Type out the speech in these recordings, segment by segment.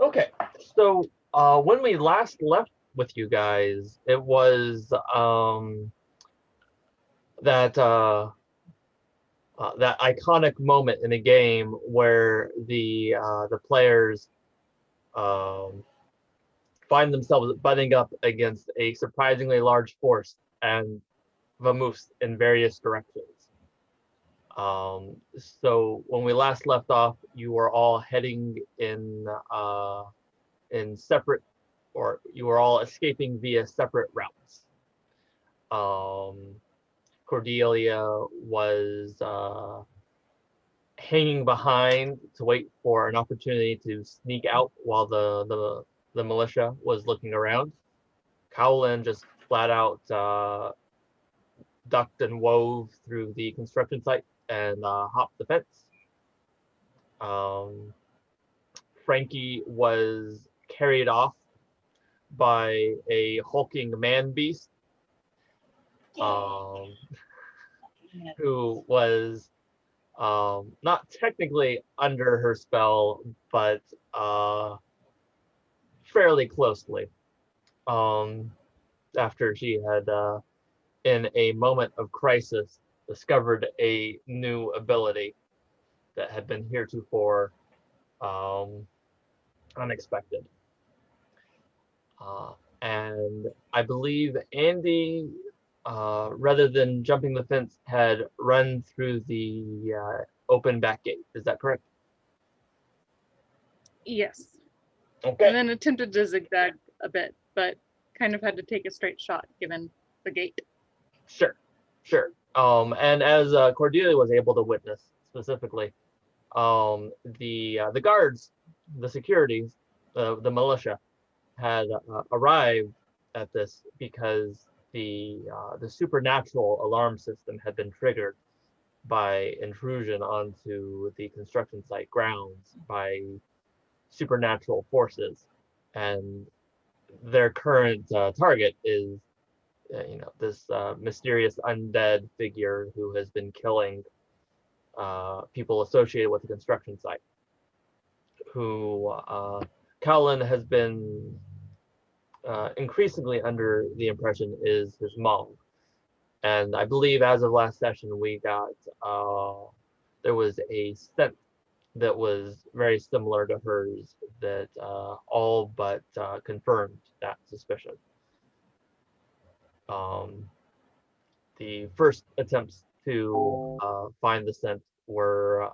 Okay, so when we last left with you guys, it was that that iconic moment in a game where the players um, find themselves butting up against a surprisingly large force and vamoose in various directions. So when we last left off, you were all heading in separate, or you were all escaping via separate routes. Um, Cordelia was hanging behind to wait for an opportunity to sneak out while the militia was looking around. Caulan just flat out ducked and wove through the construction site and hopped the fence. Um, Frankie was carried off by a hulking man beast um, who was not technically under her spell, but fairly closely. Um, After she had, in a moment of crisis, discovered a new ability that had been heretofore um, unexpected. And I believe Andi, rather than jumping the fence, had run through the open back gate. Is that correct? Yes. Okay. And then attempted to zigzag a bit, but kind of had to take a straight shot given the gate. Sure, sure. And as Cordelia was able to witness specifically, the guards, the security, the militia, had arrived at this because the supernatural alarm system had been triggered by intrusion onto the construction site grounds by supernatural forces, and their current target is this mysterious undead figure who has been killing people associated with the construction site, who Caulan has been increasingly under the impression is his mom. And I believe as of last session, we got there was a scent that was very similar to hers that all but confirmed that suspicion. Um, the first attempts to find the scent were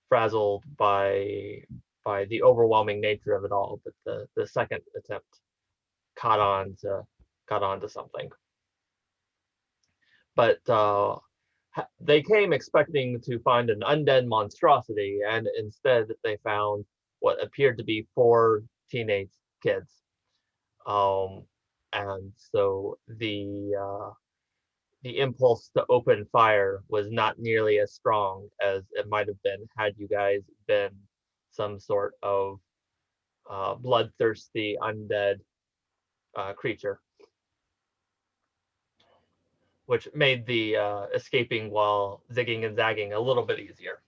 frazzled by the overwhelming nature of it all, but the second attempt caught on to caught on to something. But they came expecting to find an undead monstrosity, and instead they found what appeared to be four teenage kids. Um, and so the impulse to open fire was not nearly as strong as it might have been had you guys been some sort of bloodthirsty undead creature, which made the escaping while zigging and zagging a little bit easier.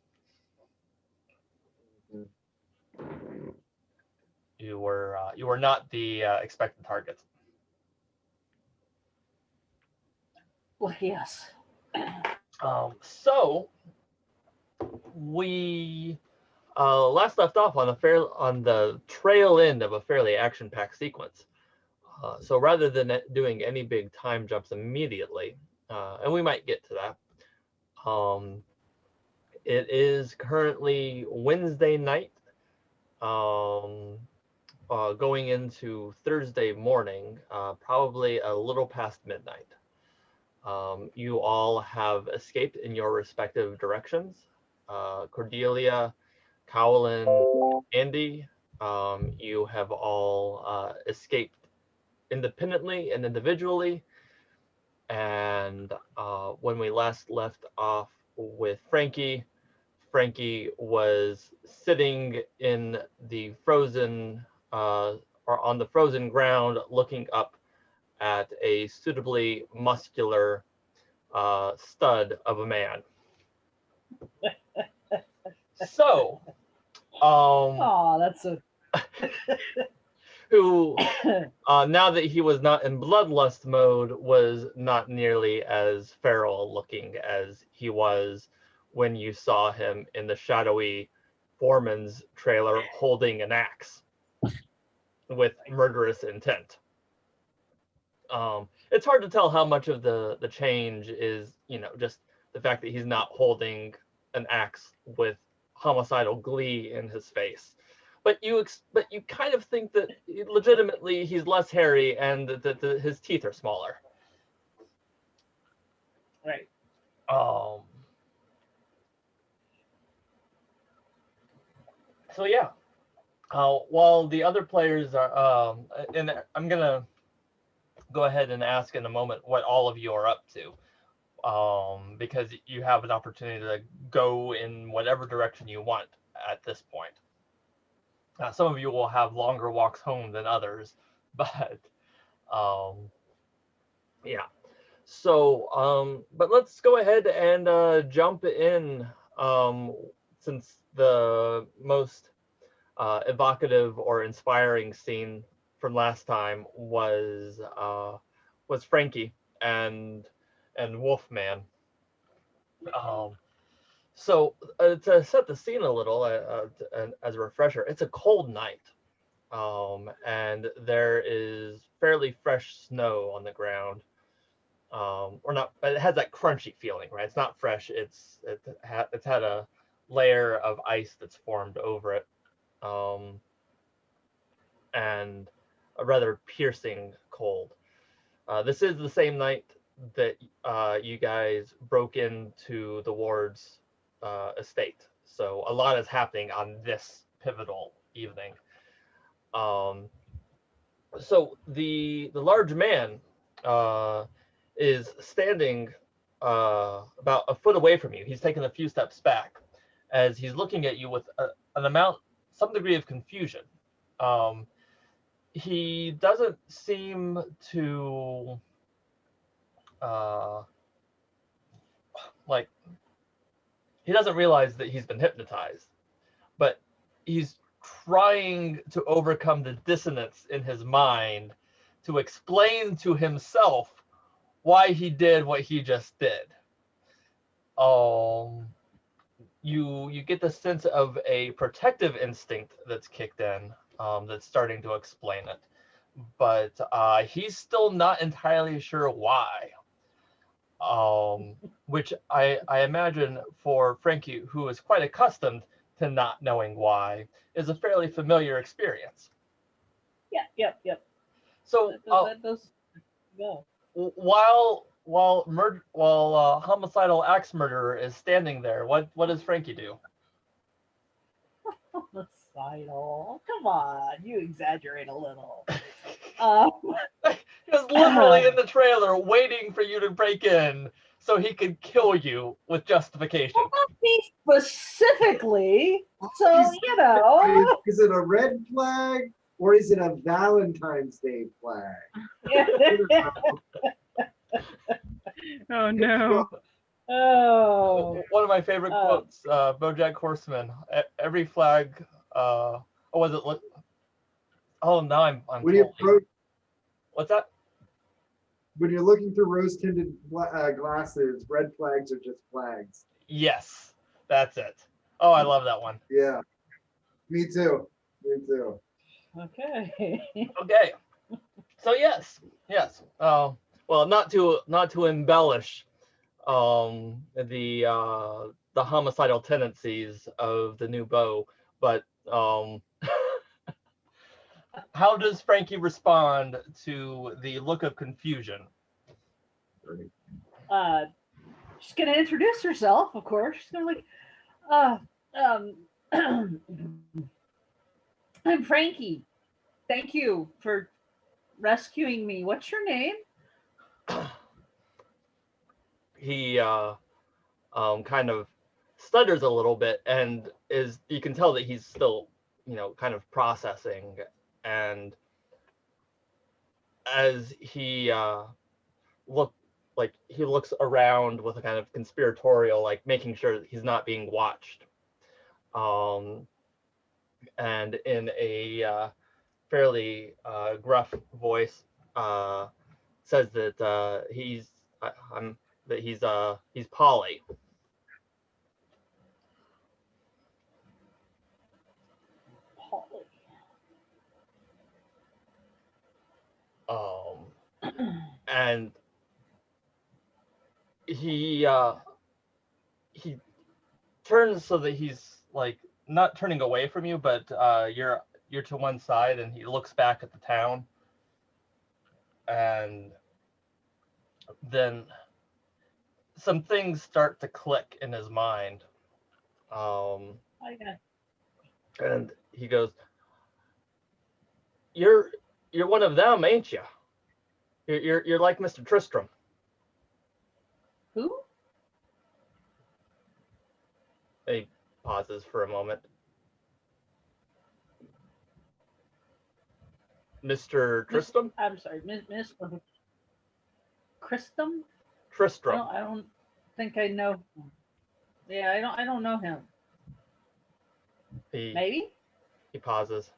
You were not the expected targets. Well, yes. So we last left off on the trail end of a fairly action-packed sequence. So rather than doing any big time jumps immediately, and we might get to that, it is currently Wednesday night, going into Thursday morning, probably a little past midnight. You all have escaped in your respective directions. Cordelia, Caulan, Andi, you have all escaped independently and individually. And when we last left off with Frankie, Frankie was sitting in the frozen or on the frozen ground looking up at a suitably muscular stud of a man. So, Oh, that's a who, now that he was not in bloodlust mode, was not nearly as feral looking as he was when you saw him in the shadowy foreman's trailer holding an axe with murderous intent. It's hard to tell how much of the change is, just the fact that he's not holding an axe with homicidal glee in his face. But you kind of think that legitimately he's less hairy and that his teeth are smaller. Right. So yeah. While the other players are, and I'm gonna go ahead and ask in a moment what all of you are up to, because you have an opportunity to go in whatever direction you want at this point. Some of you will have longer walks home than others, but yeah. So, but let's go ahead and jump in, since the most evocative or inspiring scene from last time was Frankie and Wolfman. So to set the scene a little, as a refresher, it's a cold night, and there is fairly fresh snow on the ground, or not, but it has that crunchy feeling, right? It's not fresh. It's had a layer of ice that's formed over it, and a rather piercing cold. This is the same night that you guys broke into the ward's estate. So a lot is happening on this pivotal evening. So the large man is standing about a foot away from you. He's taken a few steps back as he's looking at you with some degree of confusion. He doesn't seem to he doesn't realize that he's been hypnotized, but he's trying to overcome the dissonance in his mind to explain to himself why he did what he just did. You get the sense of a protective instinct that's kicked in, that's starting to explain it, but he's still not entirely sure why. Which I imagine for Frankie, who is quite accustomed to not knowing why, is a fairly familiar experience. Yep. So That does go. while homicidal axe murderer is standing there, what does Frankie do? Homicidal. Come on, you exaggerate a little. He was literally in the trailer waiting for you to break in so he could kill you with justification. Me specifically, so you know. Is it a red flag or is it a Valentine's Day flag? Oh no. Oh. One of my favorite quotes, BoJack Horseman. Every flag. Was it? Oh, now I'm totally. What's that? When you're looking through rose-tinted glasses, red flags are just flags. Yes, that's it. Oh, I love that one. Yeah, me too. Okay. Okay. So yes. Well, not to embellish the homicidal tendencies of the new beau, but how does Frankie respond to the look of confusion? She's gonna introduce herself, of course. She's gonna I'm Frankie. Thank you for rescuing me. What's your name? He kind of stutters a little bit, and you can tell that he's still, kind of processing. And as he looks around with a kind of conspiratorial, like making sure that he's not being watched. and in a fairly gruff voice says that he's Polly. Polly. And he turns so that he's like not turning away from you, but you're to one side, and he looks back at the town, and then some things start to click in his mind. And he goes, "You're one of them, ain't you? You're like Mr. Tristram." Who? He pauses for a moment. Mr. Tristram? I'm sorry, Miss Christum? Tristram. I don't think I know him. Yeah, I don't know him. Maybe? He pauses.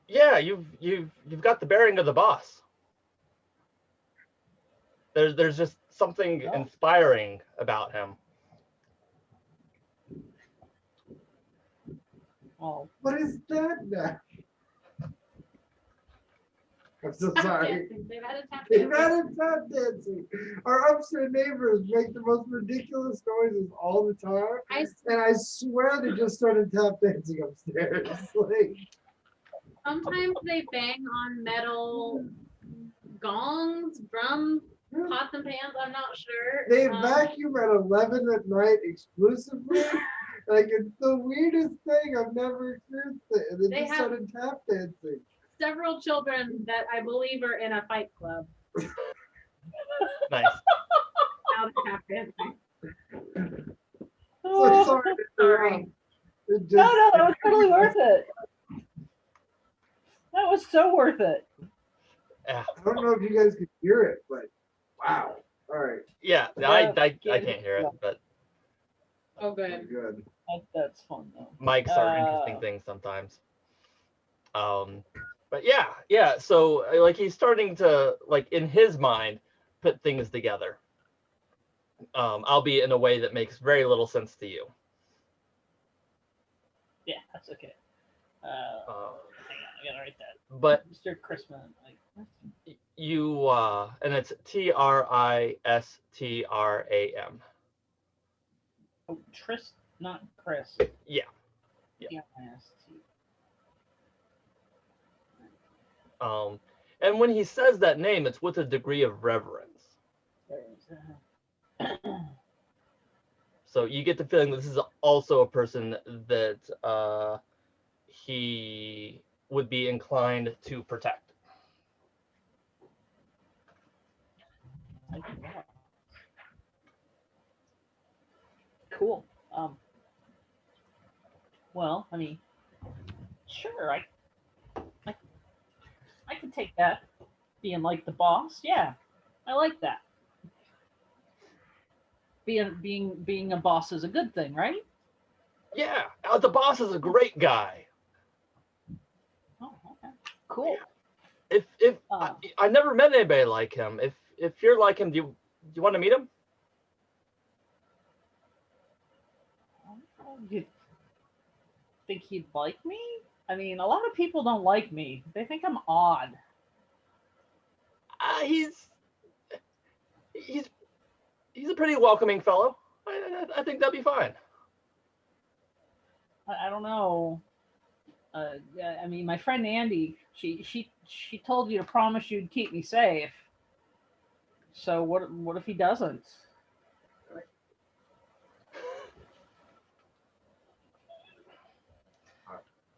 Yeah, you've got the bearing of the boss. There's just something inspiring about him. Oh. What is that now? I'm so sorry. They've had a tap They've had a tap dancing. Our upstairs neighbors make the most ridiculous noises all the time. And I swear they just started tap dancing upstairs. Like, Sometimes they bang on metal gongs, drums, pots and pans. I'm not sure. they vacuum at 11 at night exclusively. Like, it's the weirdest thing I've never experienced. And they just started tap dancing. Several children that I believe are in a fight club. Nice. Now they're tap dancing. So sorry. Sorry. No, that was totally worth it. That was so worth it. Yeah. I don't know if you guys could hear it, but wow. All right. Yeah, I can't hear it, but Oh, good. Good. That's fun though. mics are interesting things sometimes. But yeah. So like he's starting to, like, in his mind, put things together. Albeit in a way that makes very little sense to you. Yeah, that's okay. Hang on, I gotta write that. But Mr. Christmas. you and it's Tristram. Oh, Trist, not Chris. Yeah. And when he says that name, it's with a degree of reverence. So you get the feeling that this is also a person that he would be inclined to protect. Cool. Well, I mean, sure, I can take that. Being like the boss, yeah, I like that. Being a boss is a good thing, right? Yeah, the boss is a great guy. Oh, okay. Cool. If I never met anybody like him. If you're like him, do you want to meet him? You think he'd like me? I mean, a lot of people don't like me. They think I'm odd. He's a pretty welcoming fellow. I think that'd be fine. I don't know. I mean, my friend Andi, she told you to promise you'd keep me safe. So what if he doesn't?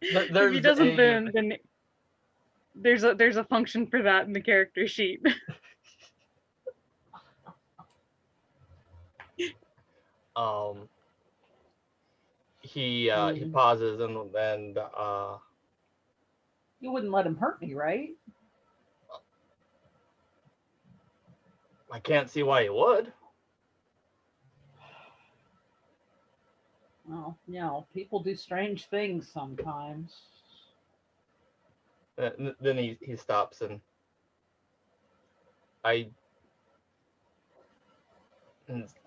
If he doesn't, then there's a function for that in the character sheet. He pauses and you wouldn't let him hurt me, right? I can't see why he would. Well, people do strange things sometimes. Then he stops, and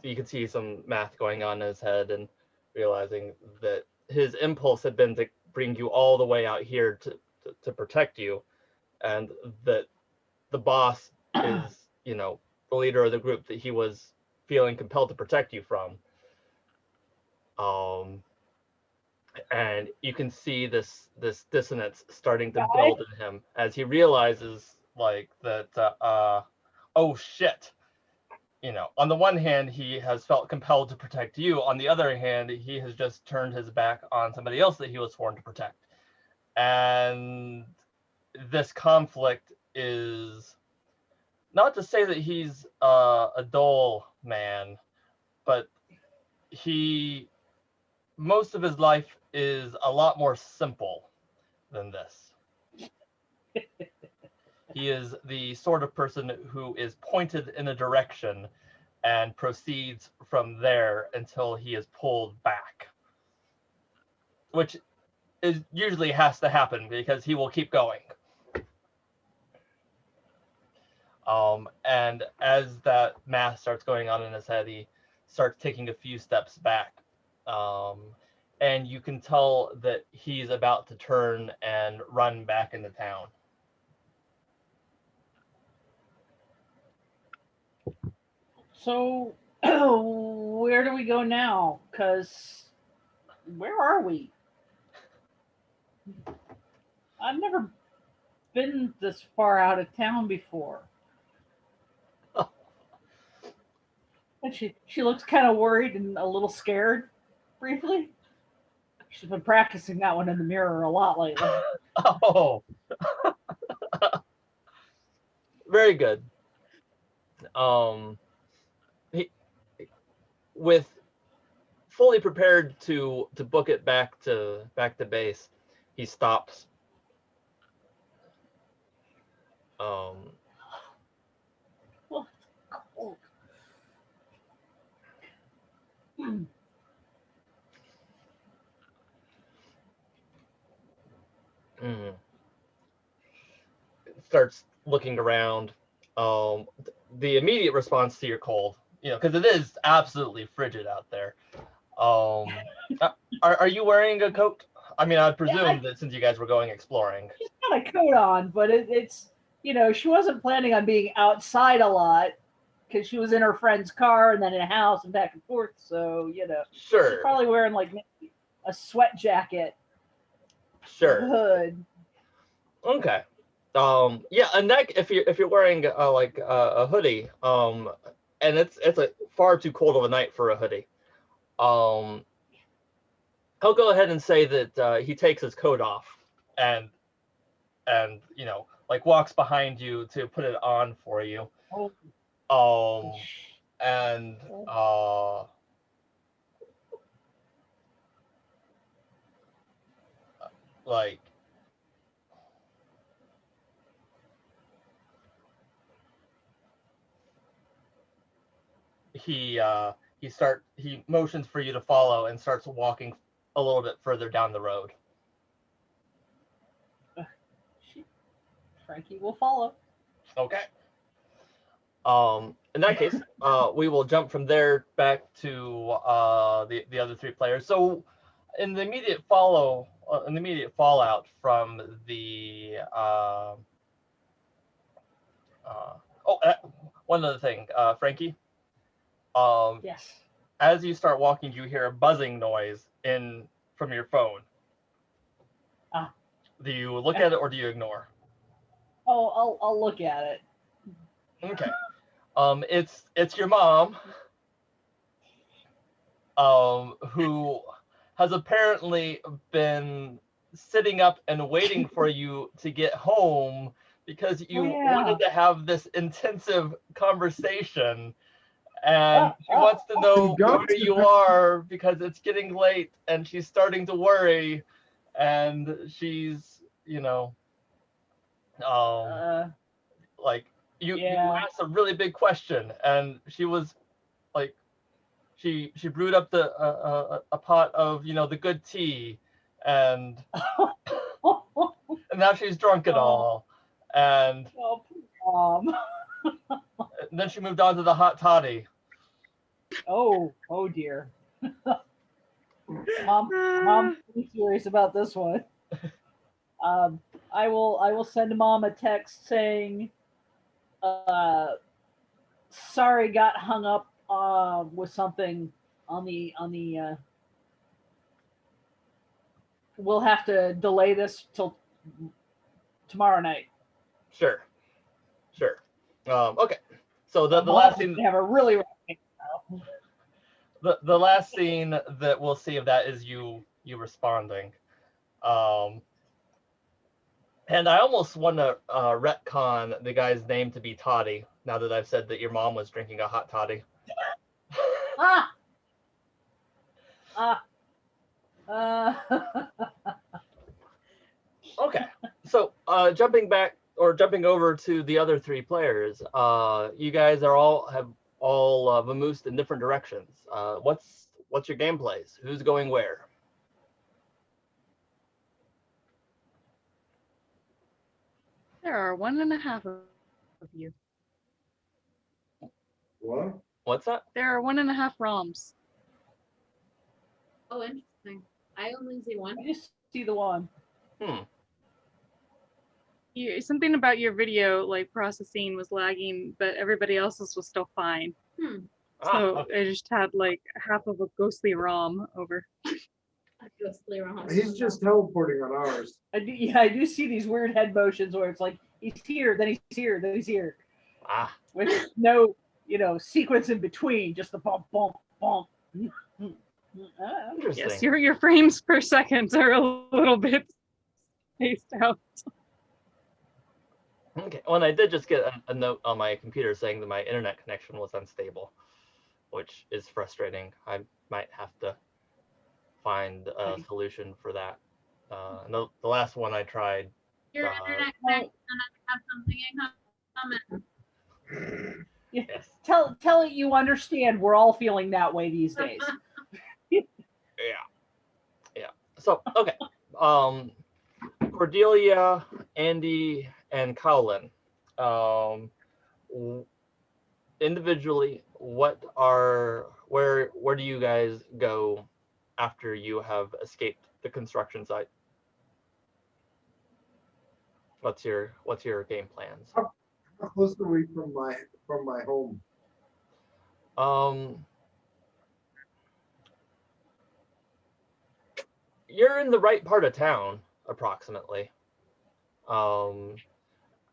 you can see some math going on in his head, and realizing that his impulse had been to bring you all the way out here to protect you, and that the boss is, the leader of the group that he was feeling compelled to protect you from. And you can see this dissonance starting to build in him as he realizes that oh shit, on the one hand he has felt compelled to protect you, on the other hand he has just turned his back on somebody else that he was sworn to protect. And this conflict is not to say that he's a dull man, but most of his life is a lot more simple than this. He is the sort of person who is pointed in a direction and proceeds from there until he is pulled back, which usually has to happen because he will keep going. And as that math starts going on in his head, he starts taking a few steps back. And you can tell that he's about to turn and run back into town. So, where do we go now? Because, where are we? I've never been this far out of town before. And she looks kind of worried and a little scared, briefly. She's been practicing that one in the mirror a lot lately. Oh, very good. He, with fully prepared to book it back to base, he stops. Well, it's cold. Starts looking around. The immediate response to your cold, because it is absolutely frigid out there. Are you wearing a coat? I mean, I'd presume that since you guys were going exploring. She's got a coat on, but it's she wasn't planning on being outside a lot because she was in her friend's car and then in a house and back and forth. So Sure. she's probably wearing like a sweat jacket. Sure. Hood. Okay. Yeah, a neck if you're wearing a hoodie, and it's a far too cold of a night for a hoodie. I'll go ahead and say that he takes his coat off and walks behind you to put it on for you. And he motions for you to follow and starts walking a little bit further down the road. Frankie will follow. Okay. In that case, we will jump from there back to the other three players. So, in the immediate fallout from the one other thing, Frankie. Yes. As you start walking, you hear a buzzing noise from your phone. Do you look at it or do you ignore? Oh, I'll look at it. Okay. It's your mom, who has apparently been sitting up and waiting for you to get home because you wanted to have this intensive conversation, and she wants to know where you are because it's getting late and she's starting to worry, and she's you asked a really big question, and she was she brewed up a pot of the good tea, and now she's drunk it all, and then she moved on to the hot toddy. Oh dear. Mom's pretty serious about this one. I will send Mom a text saying, sorry, got hung up with something on the we'll have to delay this till tomorrow night. Sure. Okay. So the last scene have a really the last scene that we'll see of that is you responding. And I almost want to retcon the guy's name to be Toddy, now that I've said that your mom was drinking a hot toddy. Okay, so jumping over to the other three players, you guys have all vamoosed in different directions. What's your gameplays? Who's going where? There are 1.5 of you. What? What's that? There are 1.5 ROMs. Oh, interesting. I only see one. I just see the one. Something about your video, like processing, was lagging, but everybody else's was still fine. So okay. I just had like half of a ghostly ROM over. He's just teleporting on ours. I do see these weird head motions where it's like he's here, then he's here, then he's here. With no, sequence in between, just the bump, bump, bump. Interesting. Yes, your frames per second are a little bit spaced out. Okay. Well, and I did just get a note on my computer saying that my internet connection was unstable, which is frustrating. I might have to find a solution for that. The last one I tried. Your internet connection have something in common. Yes. Tell it you understand. We're all feeling that way these days. Yeah. So okay. Cordelia, Andi, and Caulan. Individually, where do you guys go after you have escaped the construction site? What's your game plans? How close are we from my home? You're in the right part of town, approximately.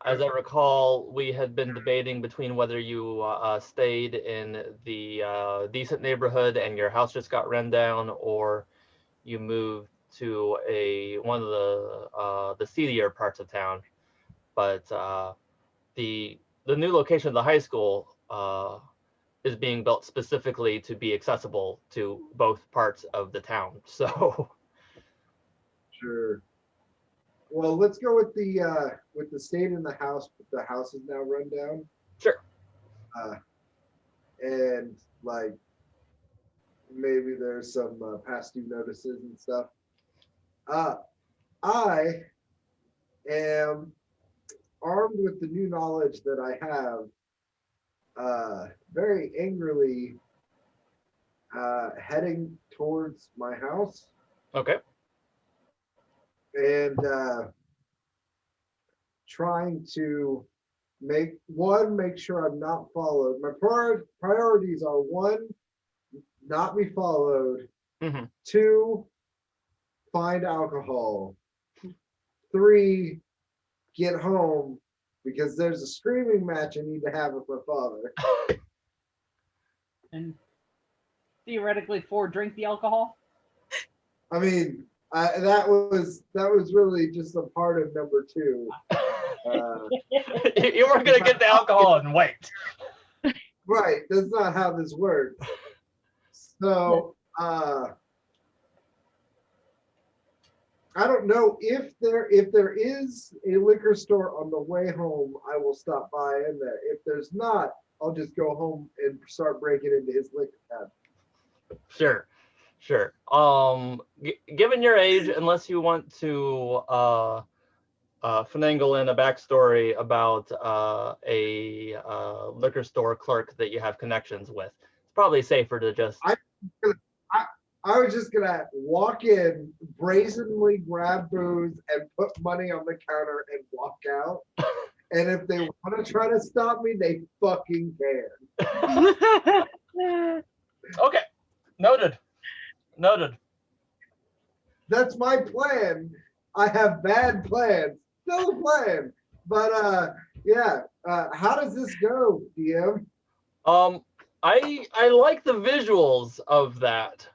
As I recall, we had been debating between whether you stayed in the decent neighborhood and your house just got run down, or you moved to one of the seedier parts of town. But the new location of the high school is being built specifically to be accessible to both parts of the town. So. Sure. Well, let's go with the state in the house, but the house is now run down. Sure. And like maybe there's some past due notices and stuff. I am armed with the new knowledge that I have, very angrily heading towards my house. Okay. And trying to make sure I'm not followed. My priorities are: 1, not be followed. 2, find alcohol. 3, get home because there's a screaming match I need to have with my father. And theoretically 4, drink the alcohol. I mean, that was really just a part of number 2. You weren't gonna get the alcohol and wait. Right, that's not how this works. So I don't know if there is a liquor store on the way home. I will stop by in there. If there's not, I'll just go home and start breaking into his liquor cabinet. Sure. Given your age, unless you want to finagle in a backstory about a liquor store clerk that you have connections with, it's probably safer to just. I was just gonna walk in, brazenly grab booze, and put money on the counter and walk out. And if they want to try to stop me, they fucking can. Okay, noted. That's my plan. I have bad plans. Still a plan. But yeah. How does this go, DM? I like the visuals of that.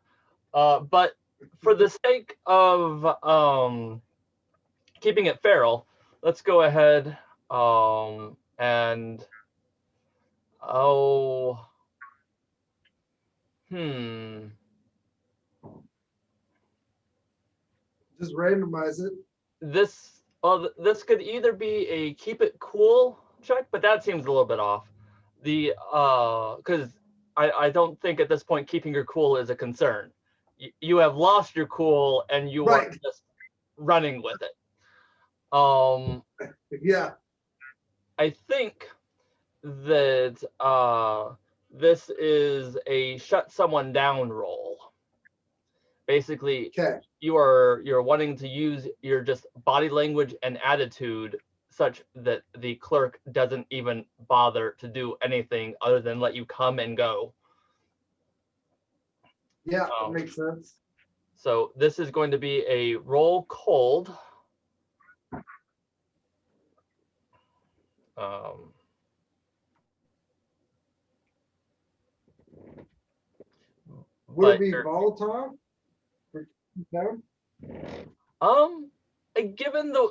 But for the sake of keeping it feral, let's go ahead and Just randomize it. this could either be a keep it cool check, but that seems a little bit off. Because I don't think at this point keeping your cool is a concern. You have lost your cool and you are just running with it. Yeah. I think that this is a shut someone down roll. Basically, you're wanting to use your just body language and attitude such that the clerk doesn't even bother to do anything other than let you come and go. Yeah, that makes sense. So this is going to be a roll cold. Would it be volatile? Given the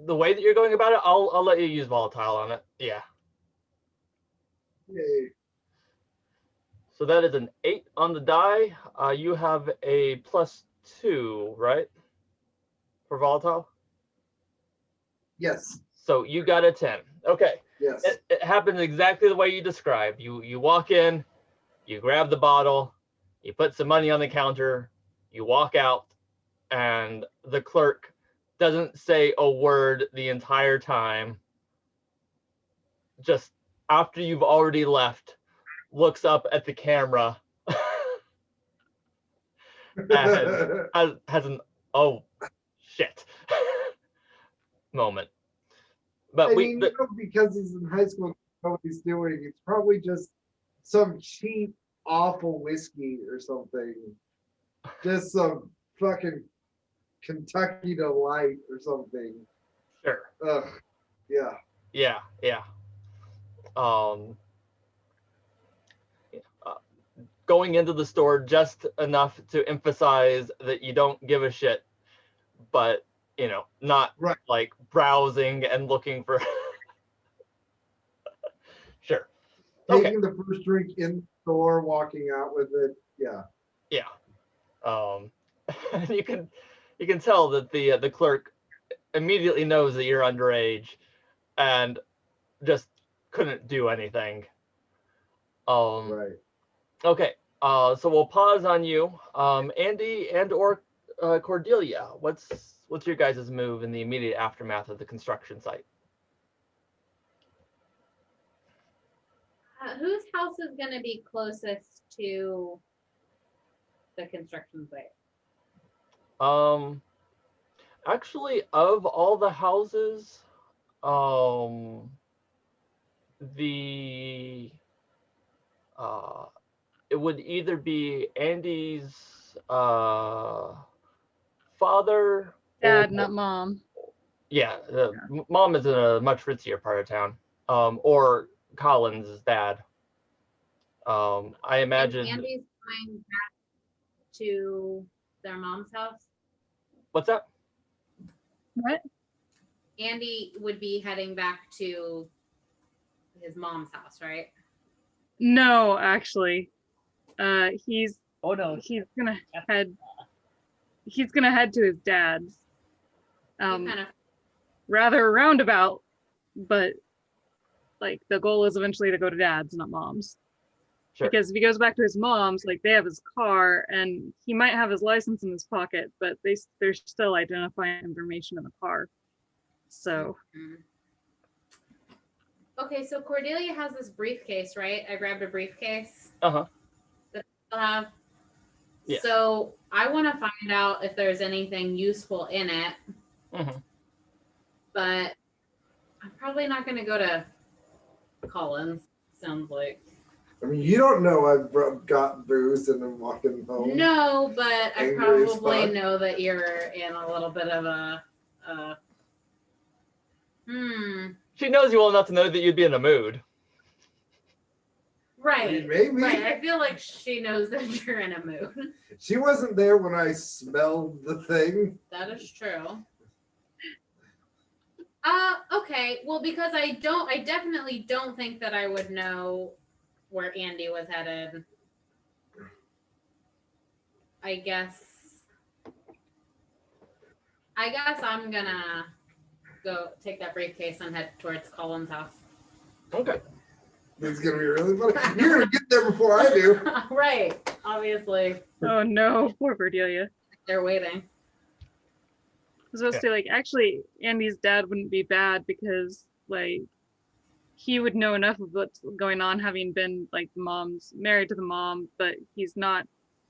way that you're going about it, I'll let you use volatile on it. Yeah. Yay. So that is an 8 on the die. You have a +2, right? For volatile? Yes. So you got a 10. Okay. Yes. It happens exactly the way you described. You walk in, you grab the bottle, you put some money on the counter, you walk out, and the clerk doesn't say a word the entire time. Just after you've already left, looks up at the camera and has an oh shit moment. But because he's in high school, what he's doing, it's probably just some cheap, awful whiskey or something. Just some fucking Kentucky Delight or something. Sure. Ugh. Yeah. Yeah. Going into the store just enough to emphasize that you don't give a shit, but not like browsing and looking for. Sure. Taking the first drink in the store, walking out with it. Yeah. You can tell that the clerk immediately knows that you're underage and just couldn't do anything. Right. Okay. So we'll pause on you, Andi and/or Cordelia. What's your guys' move in the immediate aftermath of the construction site? Whose house is going to be closest to the construction site? Actually, of all the houses, it would either be Andi's father, dad, not mom. Yeah, mom is in a much ritzier part of town, or Caulan's dad. I imagine. And Andi's going back to their mom's house. What's that? What? Andi would be heading back to his mom's house, right? No, actually, he's gonna head to his dad's. Rather roundabout, but like the goal is eventually to go to dad's, not mom's. Sure. Because if he goes back to his mom's, like they have his car, and he might have his license in his pocket, but there's still identifying information in the car. So. Okay, so Cordelia has this briefcase, right? I grabbed a briefcase. Uh-huh. That I still have. Yeah. So I want to find out if there's anything useful in it. Mm-hmm. But I'm probably not going to go to Caulan's. Sounds like. I mean, you don't know I've got booze and I'm walking home. No, but I Angry as probably fuck. know that you're in a little bit of a. She knows you well enough to know that you'd be in a mood. Right. Maybe. Right. I feel like she knows that you're in a mood. She wasn't there when I smelled the thing. That is true. Okay. Well, because I definitely don't think that I would know where Andi was headed. I guess I'm gonna go take that briefcase and head towards Caulan's house. Okay. This is gonna be really funny. You're gonna get there before I do. Right. Obviously. Oh no, poor Cordelia. They're waiting. I was supposed to like, actually, Andy's dad wouldn't be bad because like he would know enough of what's going on, having been like married to the mom, but he's not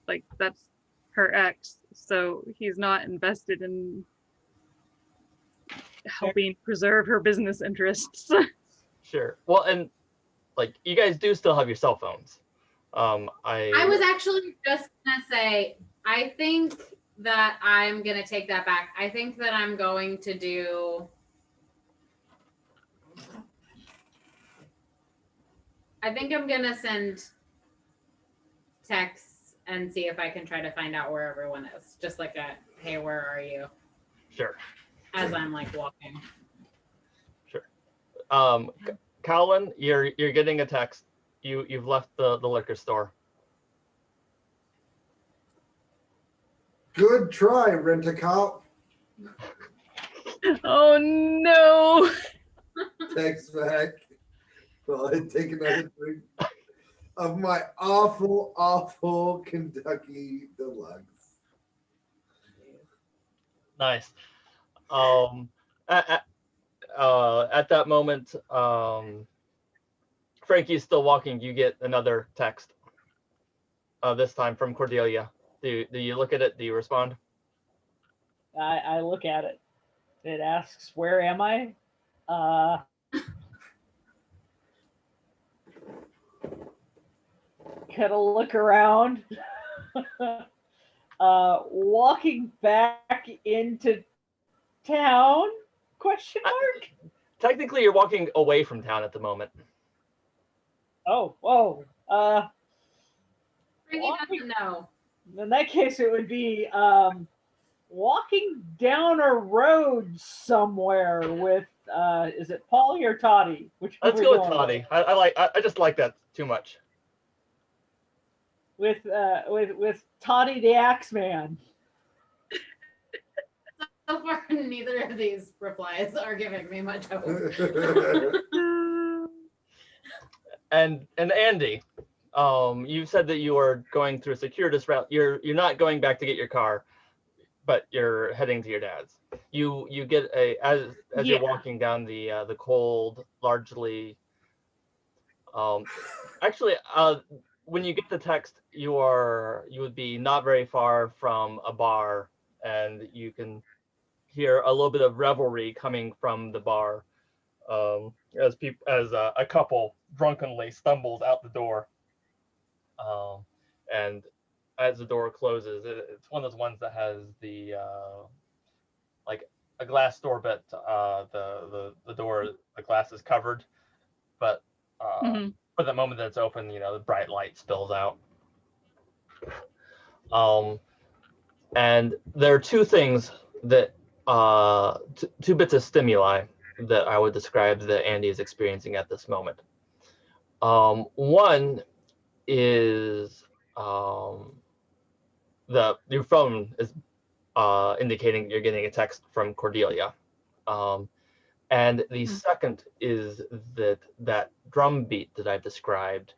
like, that's her ex, so he's not invested in helping preserve her business interests. Sure. Well, and like you guys do still have your cell phones. I was actually just gonna say, I think that I'm gonna take that back. I think that I'm going to do. I think I'm gonna send texts and see if I can try to find out where everyone is. Just like a, hey, where are you? Sure. As I'm like walking. Sure. Caulan, you're getting a text. You've left the liquor store. Good try, Rent-A-Cop. Oh no. Text back. Well, I take another drink of my awful Kentucky Deluxe. Nice. At that moment, Frankie is still walking. You get another text. This time from Cordelia. Do you look at it? Do you respond? I look at it. It asks, "Where am I?" Kind of look around. Walking back into town? Question mark. Technically, you're walking away from town at the moment. Oh, whoa. Frankie doesn't know. In that case, it would be walking down a road somewhere with is it Polly or Toddy? Which Let's go with Toddy. I just like that too much. With Toddy the Axeman. So far, neither of these replies are giving me much hope. And Andi, you said that you are going through a circuitous route. You're not going back to get your car, but you're heading to your dad's. You get as you're walking down the cold, largely. Actually, when you get the text, you would be not very far from a bar, and you can hear a little bit of revelry coming from the bar, as a couple drunkenly stumbles out the door, and as the door closes, it's one of those ones that has the like a glass door, but the door, the glass is covered, but for the moment that it's open, the bright light spills out. And there are two things that two bits of stimuli that I would describe that Andi is experiencing at this moment. One is your phone is indicating you're getting a text from Cordelia. And the second is that drum beat that I've described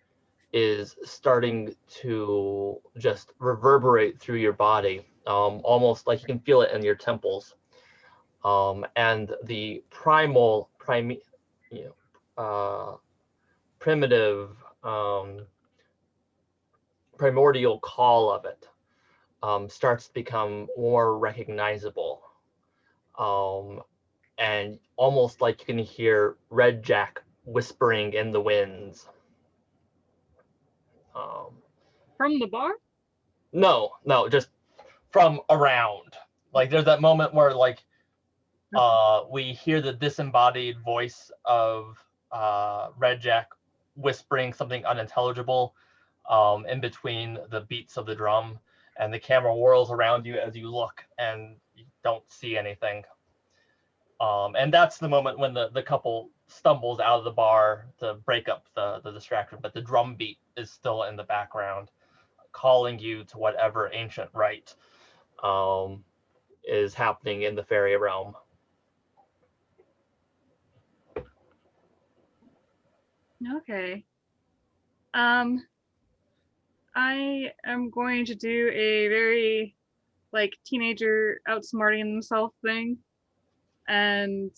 is starting to just reverberate through your body, almost like you can feel it in your temples. And the primitive, primordial call of it starts to become more recognizable. And almost like you can hear Red Jack whispering in the winds. From the bar? No, just from around. Like there's that moment where like we hear the disembodied voice of Red Jack whispering something unintelligible in between the beats of the drum, and the camera whirls around you as you look and you don't see anything. And that's the moment when the couple stumbles out of the bar to break up the distraction, but the drum beat is still in the background, calling you to whatever ancient rite is happening in the fairy realm. Okay. I am going to do a very like teenager outsmarting themselves thing, and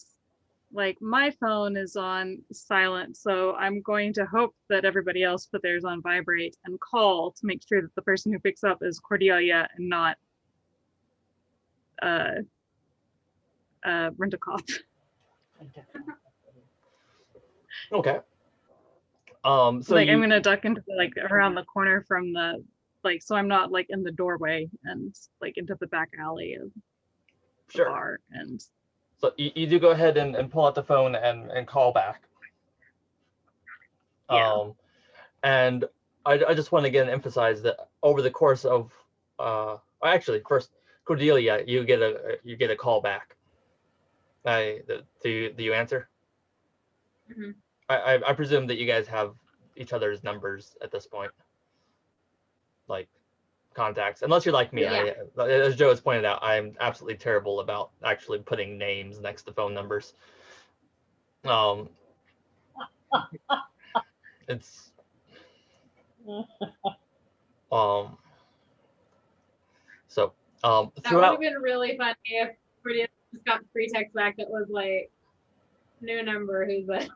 like my phone is on silent, so I'm going to hope that everybody else put theirs on vibrate and call to make sure that the person who picks up is Cordelia and not Rent-A-Cop. Okay. So like I'm gonna duck into like around the corner from the like, so I'm not like in the doorway and like into the back alley of the bar. And so you do go ahead and pull out the phone and call back. Yeah. And I just want to again emphasize that over the course of actually first Cordelia, you get a call back. Do you answer? Mm-hmm. I presume that you guys have each other's numbers at this point, like contacts, unless you're like me. Yeah. As Joe has pointed out, I'm absolutely terrible about actually putting names next to phone numbers. It's so that throughout would have been really funny if Cordelia just got free text back that was like, new number, who's that?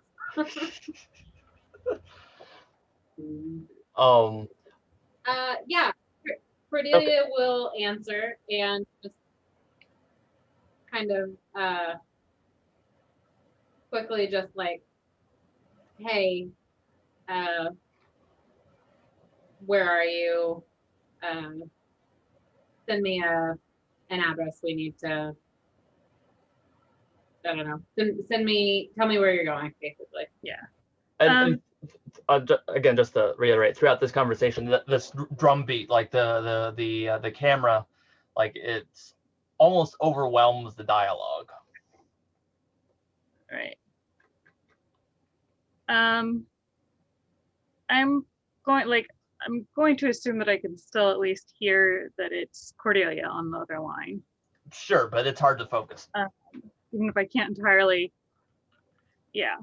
Yeah, Cordelia will answer and just kind of quickly just like, hey, where are you? Send me an address. We need to, I don't know. Tell me where you're going, basically. Yeah. And again, just to reiterate, throughout this conversation, this drum beat, like the camera, like it's almost overwhelms the dialogue. Right. I'm going to assume that I can still at least hear that it's Cordelia on the other line. Sure, but it's hard to focus. Even if I can't entirely. Yeah.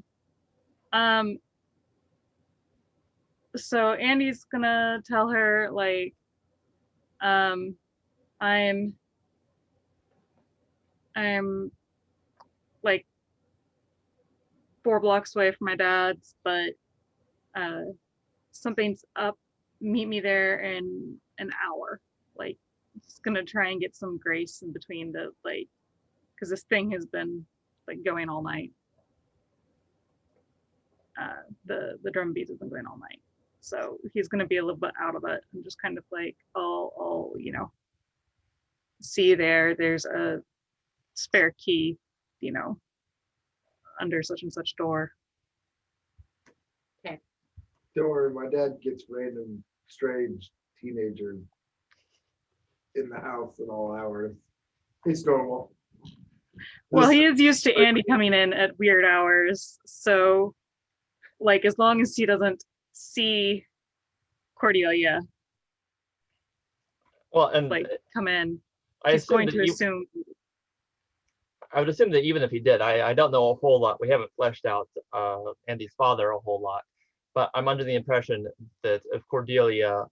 So Andy's gonna tell her like, I'm like 4 blocks away from my dad's, but something's up. Meet me there in an hour. Like, just gonna try and get some grace in between the like, because this thing has been like going all night. The drum beat has been going all night, so he's gonna be a little bit out of it and just kind of like, I'll see you there. There's a spare key, under such and such door. Okay. Don't worry, my dad gets random strange teenagers in the house at all hours. It's normal. Well, he is used to Andy coming in at weird hours, so like as long as he doesn't see Cordelia, well, and like come in, he's going to assume. I would assume that even if he did, I don't know a whole lot. We haven't fleshed out Andy's father a whole lot. but I'm under the impression that if Cordelia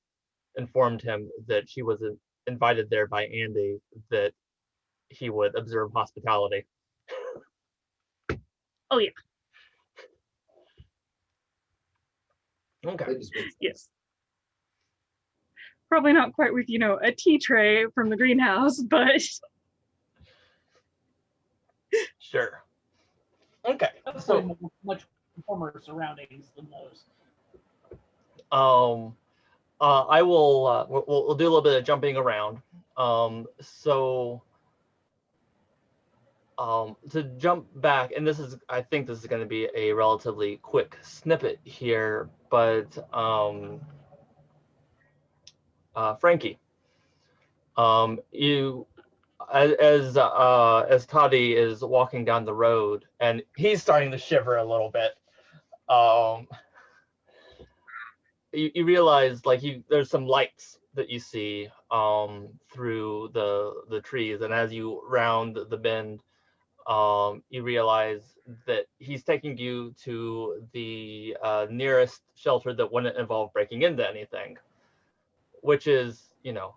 informed him that she was invited there by Andi, that he would observe hospitality. Oh yeah. Okay. Yes. Probably not quite with, a tea tray from the greenhouse, but Sure. Okay. So much warmer surroundings than those. I will. We'll do a little bit of jumping around. To jump back, and I think this is going to be a relatively quick snippet here, but Frankie, you, as Toddy is walking down the road, and he's starting to shiver a little bit. You realize there's some lights that you see through the trees, and as you round the bend, you realize that he's taking you to the nearest shelter that wouldn't involve breaking into anything, which is,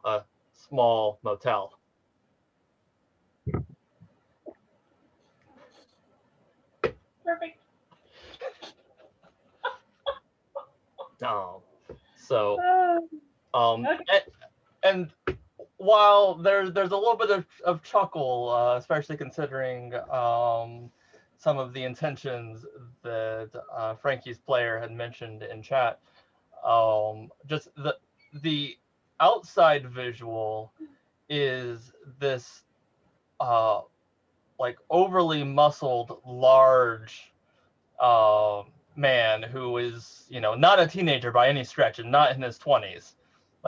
a small motel. Perfect. Okay. And while there's a little bit of chuckle, especially considering some of the intentions that Frankie's player had mentioned in chat, just the outside visual is this overly muscled, large man who is, not a teenager by any stretch and not in his 20s,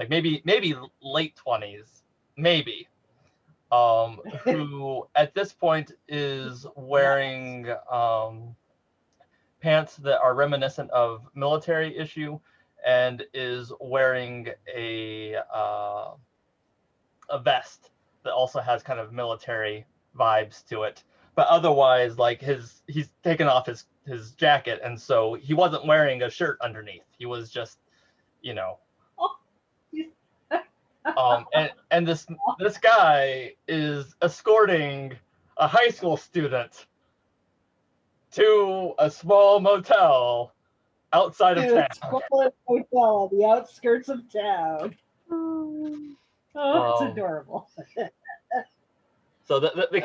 maybe late 20s, maybe, who at this point is wearing pants that are reminiscent of military issue and is wearing a vest that also has kind of military vibes to it, but otherwise he's taken off his jacket, and so he wasn't wearing a shirt underneath. He was just, and this guy is escorting a high school student to a small motel outside of town. Small motel on the outskirts of town. Oh, it's adorable. So the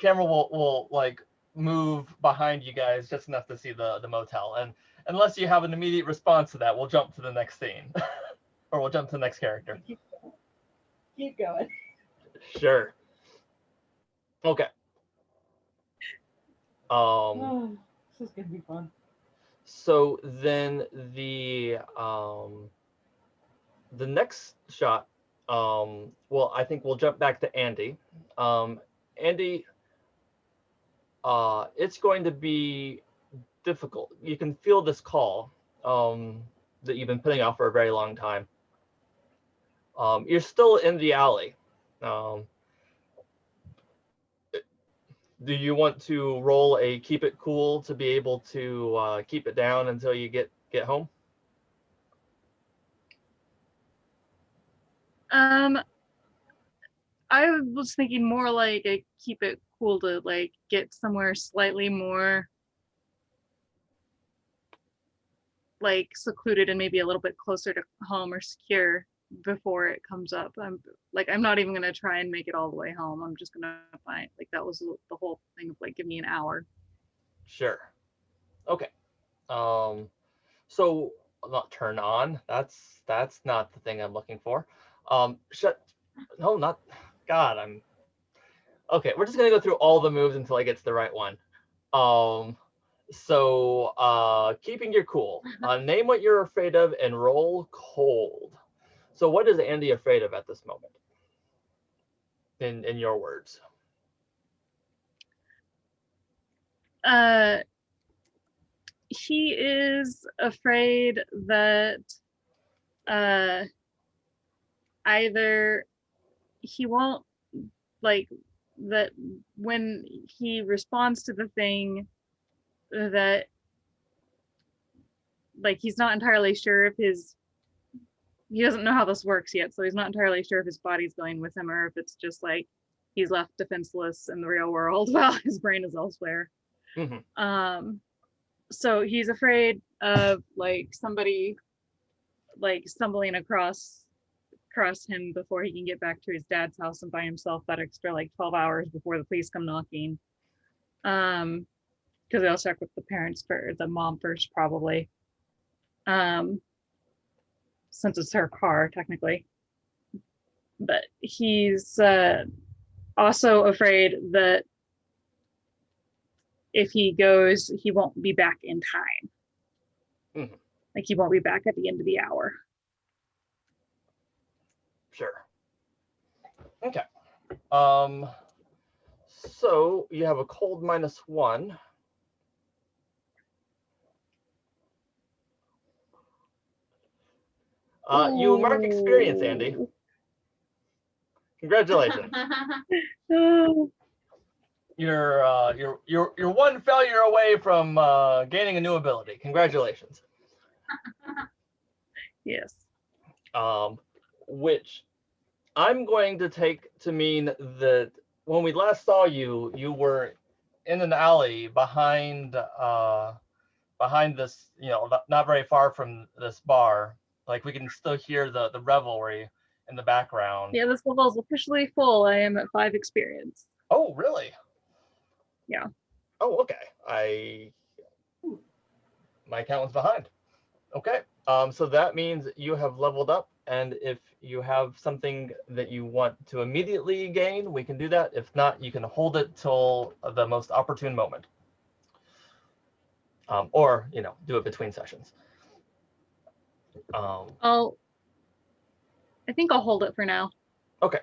camera will move behind you guys just enough to see the motel, and unless you have an immediate response to that, we'll jump to the next scene, or we'll jump to the next character. Keep going. Sure. Okay. This is gonna be fun. So then the next shot. Well, I think we'll jump back to Andi. Andi, it's going to be difficult. You can feel this call that you've been putting off for a very long time. You're still in the alley. Do you want to roll a keep it cool to be able to keep it down until you get home? I was thinking more like a keep it cool to get somewhere slightly more secluded and maybe a little bit closer to home or secure before it comes up. I'm not even gonna try and make it all the way home. I'm just gonna find that was the whole thing of give me an hour. Sure. Okay. So not turn on. That's not the thing I'm looking for. No, not God. Okay. We're just gonna go through all the moves until I get to the right one. So keeping your cool. Name what you're afraid of and roll cold. So what is Andi afraid of at this moment? In your words. He is afraid that either he won't that when he responds to the thing, that like he's not entirely sure if he doesn't know how this works yet, so he's not entirely sure if his body's going with him or if it's just like he's left defenseless in the real world while his brain is elsewhere. So he's afraid of like somebody like stumbling across him before he can get back to his dad's house and by himself that extra like 12 hours before the police come knocking. Because they'll check with the parents for the mom first, probably. Since it's her car, technically. But he's also afraid that if he goes, he won't be back in time. Like he won't be back at the end of the hour. Sure. Okay. So you have a cold -1. You mark experience, Andy. Congratulations. You're one failure away from gaining a new ability. Congratulations. Yes. Which I'm going to take to mean that when we last saw you, you were in an alley behind this, not very far from this bar. Like we can still hear the revelry in the background. Yeah, this level is officially full. I am at 5 experience. Oh, really? Yeah. Oh, okay. My count was behind. Okay. So that means you have leveled up, and if you have something that you want to immediately gain, we can do that. If not, you can hold it till the most opportune moment. Or, do it between sessions. I think I'll hold it for now. Okay.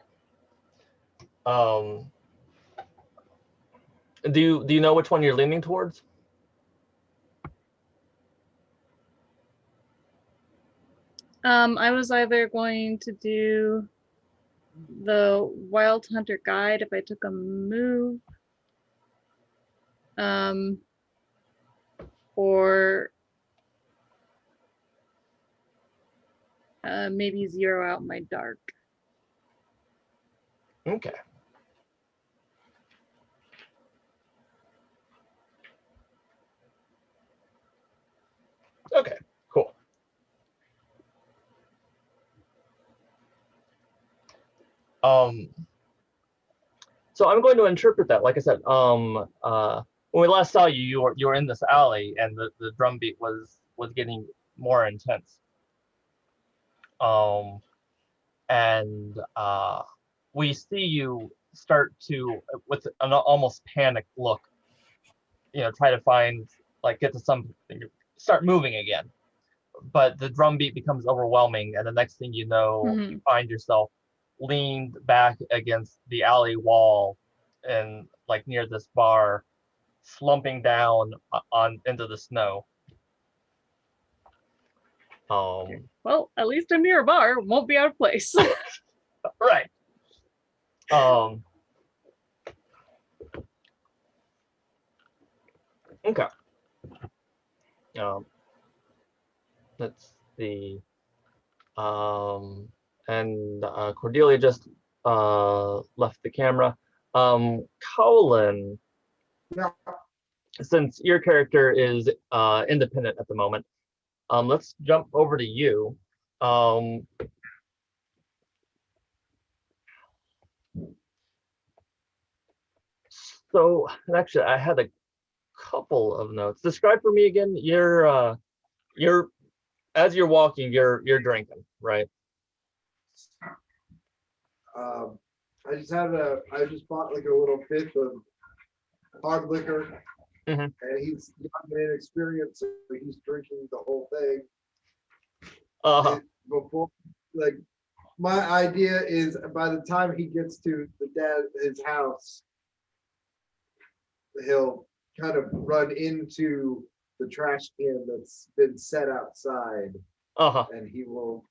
Do you know which one you're leaning towards? I was either going to do the Wild Hunter Guide if I took a move, or maybe zero out my dark. Okay. Okay, cool. So I'm going to interpret that. Like I said, when we last saw you, you were in this alley, and the drum beat was getting more intense. And we see you start to, with an almost panicked look, try to find, like, get to something, start moving again. But the drum beat becomes overwhelming, and the next thing you know, you find yourself leaned back against the alley wall and like near this bar, slumping down into the snow. Well, at least I'm near a bar, won't be out of place. Right. Okay. Let's see. And Cordelia just left the camera. Caulan, Yeah. since your character is independent at the moment, let's jump over to you. So actually, I had a couple of notes. Describe for me again. You're as you're walking, you're drinking, right? I just bought like a little fifth of hard liquor, and he's young and inexperienced, so he's drinking the whole thing. Before, like, my idea is by the time he gets to his house, he'll kind of run into the trash can that's been set outside, and he will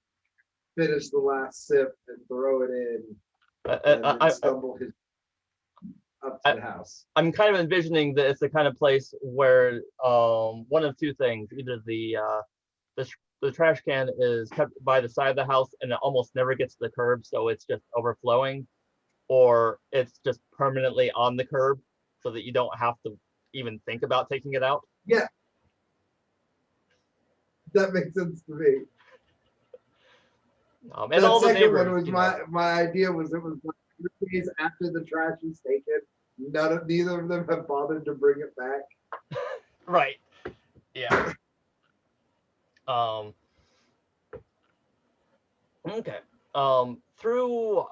finish the last sip and throw it in, and then stumble up to the house. I'm kind of envisioning that it's the kind of place where one of two things: either the the trash can is kept by the side of the house and it almost never gets to the curb, so it's just overflowing, or it's just permanently on the curb so that you don't have to even think about taking it out. Yeah. That makes sense to me. And that all the second neighbors, one was my idea was it was like 3 days after the trash is taken. Neither of them have bothered to bring it back. Right. Yeah. Okay. Through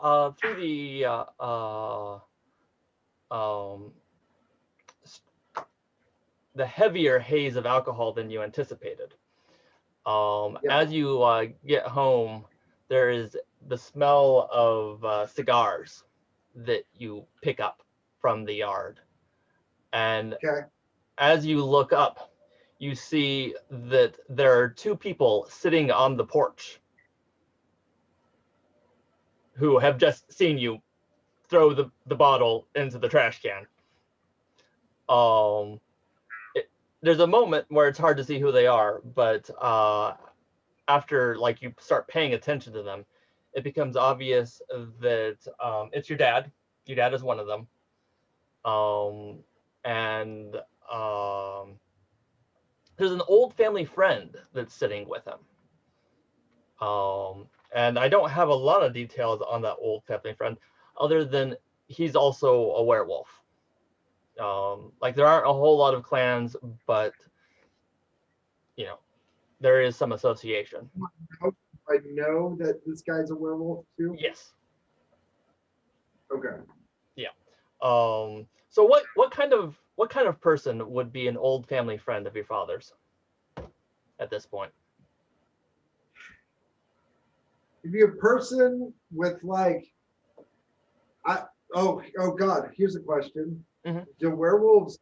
the heavier haze of alcohol than you anticipated. As you get home, there is the smell of cigars that you pick up from the yard. And as you look up, you see that there are 2 people sitting on the porch who have just seen you throw the bottle into the trash can. There's a moment where it's hard to see who they are, but after like you start paying attention to them, it becomes obvious that it's your dad. Your dad is one of them. And there's an old family friend that's sitting with him. And I don't have a lot of details on that old family friend, other than he's also a werewolf. Like there aren't a whole lot of clans, but you know, there is some association. I know that this guy's a werewolf too. Yes. Okay. Yeah. So what kind of person would be an old family friend of your father's at this point? It'd be a person with like, oh God, here's a question. Mm-hmm. Do werewolves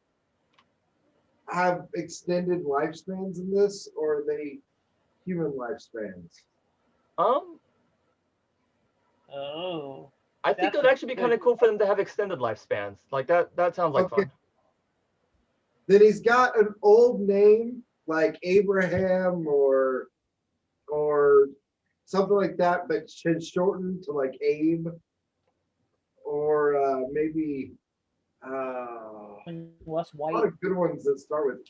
have extended lifespans in this, or are they human lifespans? Oh. I think it would actually be kind of cool for them to have extended lifespans. Like that sounds like fun. Then he's got an old name like Abraham or something like that, but should shorten to like Abe, or maybe Less a white. lot of good ones that start with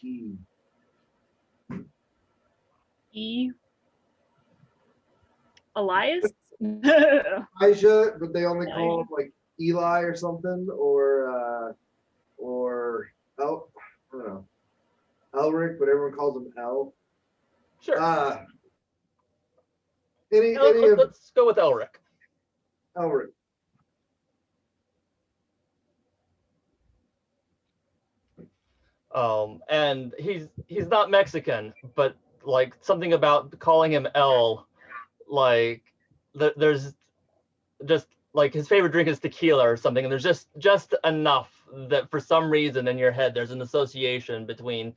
E. Elias? Elijah, but they only call him like Eli or something, or I don't know, Elric, but everyone calls him El. Sure. Let's go with Elric. Elric. And he's not Mexican, but like something about calling him El, like there's just like his favorite drink is tequila or something, and there's just enough that for some reason in your head there's an association between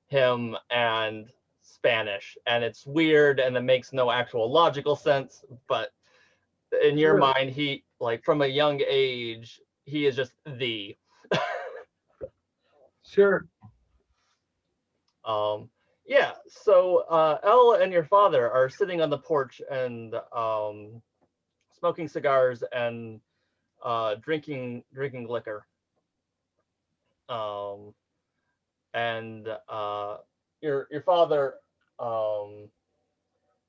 him and Spanish, and it's weird and it makes no actual logical sense, but in your mind, he like from a young age he is just the Sure. Yeah, so Elle and your father are sitting on the porch and smoking cigars and drinking liquor. And your father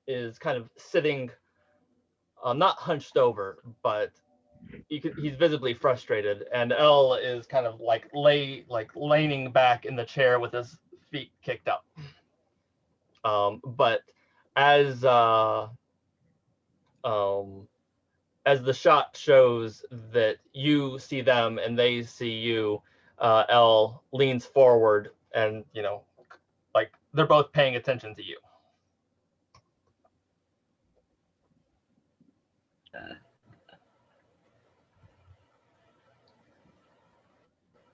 is kind of sitting, not hunched over, but he's visibly frustrated, and Elle is kind of like leaning back in the chair with his feet kicked up. But as the shot shows that you see them and they see you, Elle leans forward and, like they're both paying attention to you.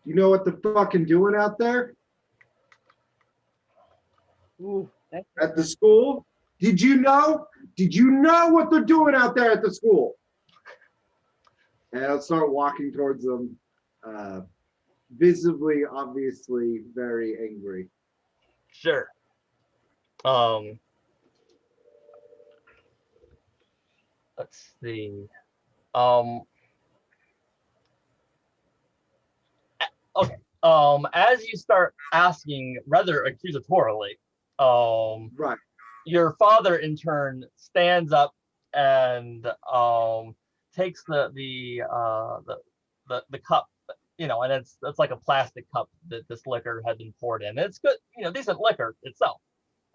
You know what they're fucking doing out there? Ooh, at the school? Did you know? Did you know what they're doing out there at the school? And I'll start walking towards them, visibly, obviously, very angry. Sure. let's see. Okay. As you start asking rather accusatorily, Right. your father in turn stands up and takes the cup, and it's like a plastic cup that this liquor had been poured in. It's good, decent liquor itself.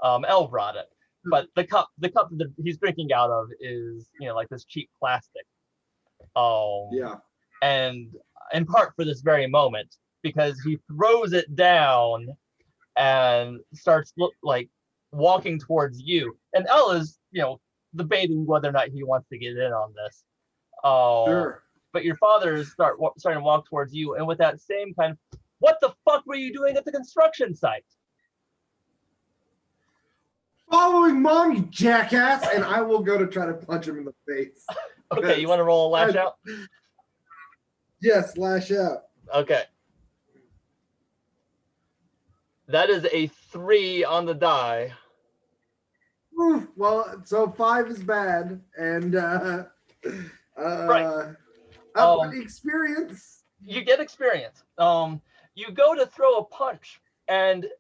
Elle brought it, but the cup that he's drinking out of is like this cheap plastic. Yeah. And in part for this very moment, because he throws it down and starts like walking towards you, and Elle is debating whether or not he wants to get in on this. Sure. But your father is starting to walk towards you, and with that same kind of, what the fuck were you doing at the construction site? Following mom, you jackass, and I will go to try to punch him in the face. Okay, you want to roll a lash out? Yes, lash out. Okay. That is a 3 on the die. Oof, well, so 5 is bad, and Right. Experience. You get experience. You go to throw a punch, and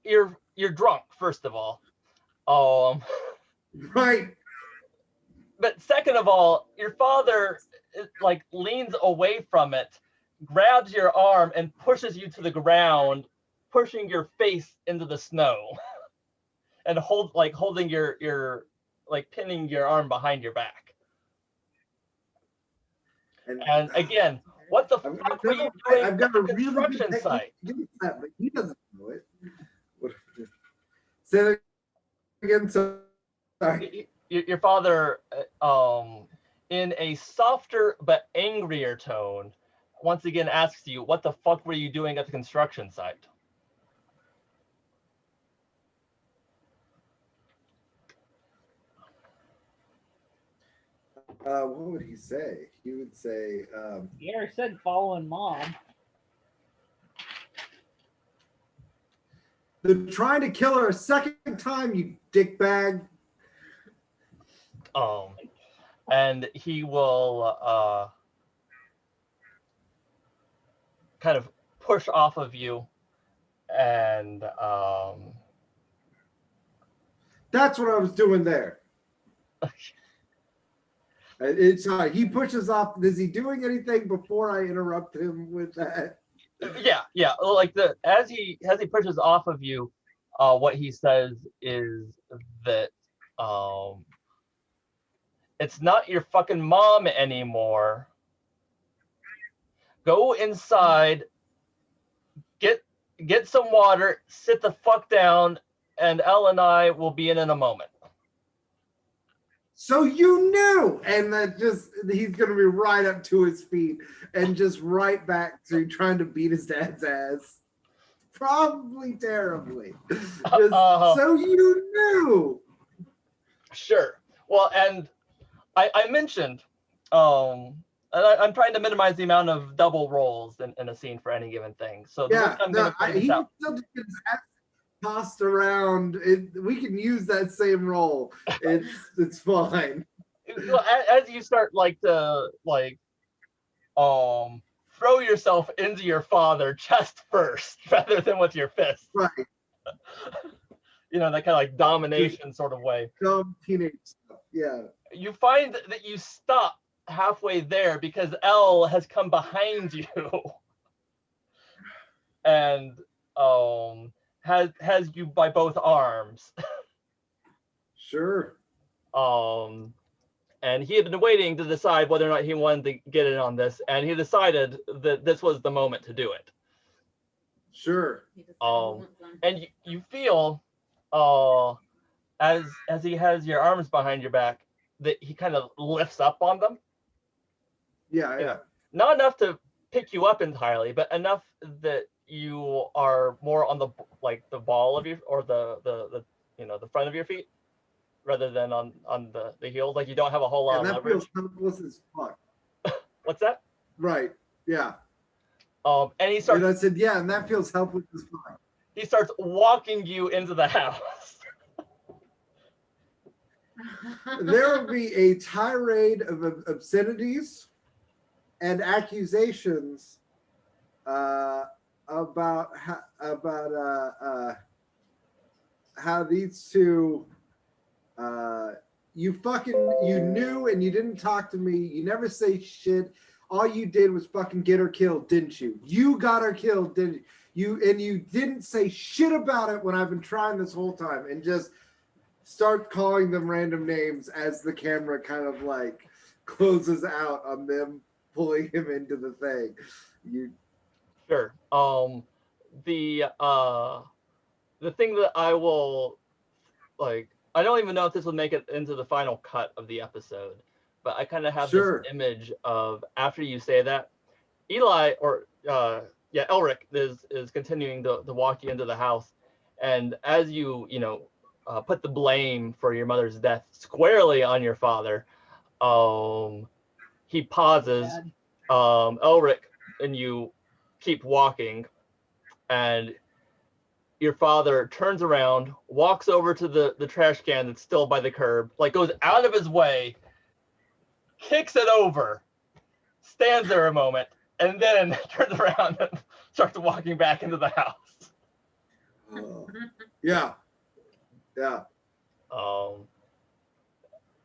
you're drunk, first of all. Right. But second of all, your father like leans away from it, grabs your arm, and pushes you to the ground, pushing your face into the snow, and holding your like pinning your arm behind your back. And again, what the fuck were you doing I've got at a the construction really site? But he doesn't know it. Say that again. Sorry. Your father, in a softer but angrier tone, once again asks you, what the fuck were you doing at the construction site? What would he say? He would say, he already said following mom. they're trying to kill her a second time, you dickbag. And he will kind of push off of you, and that's what I was doing there. It's he pushes off. Is he doing anything before I interrupt him with that? Yeah. Like as he pushes off of you, what he says is that it's not your fucking mom anymore. Go inside, get some water, sit the fuck down, and Elle and I will be in a moment. So you knew, and that he's gonna be right up to his feet and just right back to trying to beat his dad's ass, probably terribly. So you knew. Sure. Well, and I mentioned, and I'm trying to minimize the amount of double rolls in a scene for any given thing. So yeah, I'm going to point this out. Still gets his ass tossed around. We can use that same roll. It's fine. Well, as you start to throw yourself into your father chest first rather than with your fist. Right. That kind of like domination sort of way. Dumb teenage stuff. Yeah. You find that you stop halfway there because Elle has come behind you and has you by both arms. Sure. And he had been waiting to decide whether or not he wanted to get in on this, and he decided that this was the moment to do it. Sure. And you feel, as he has your arms behind your back, that he kind of lifts up on them. Yeah. Not enough to pick you up entirely, but enough that you are more on the ball of your, or the front of your feet, rather than on the heels. Like you don't have a whole lot of leverage. That feels helpless as fuck. What's that? Right. Yeah. And he starts. And I said, yeah, and that feels helpless as fuck. He starts walking you into the house. there will be a tirade of obscenities and accusations about how these two you knew and you didn't talk to me. You never say shit. All you did was fucking get her killed, didn't you? You got her killed, didn't you? And you didn't say shit about it when I've been trying this whole time, and just start calling them random names as the camera kind of like closes out on them pulling him into the thing. Sure. The thing that I will like, I don't even know if this will make it into the final cut of the episode, but I kind of have this image of after you say that, Eli or Elric is continuing to walk you into the house, and as you put the blame for your mother's death squarely on your father, he pauses. Elric and you keep walking, and your father turns around, walks over to the trash can that's still by the curb, like goes out of his way, kicks it over, stands there a moment, and then turns around and starts walking back into the house. Yeah.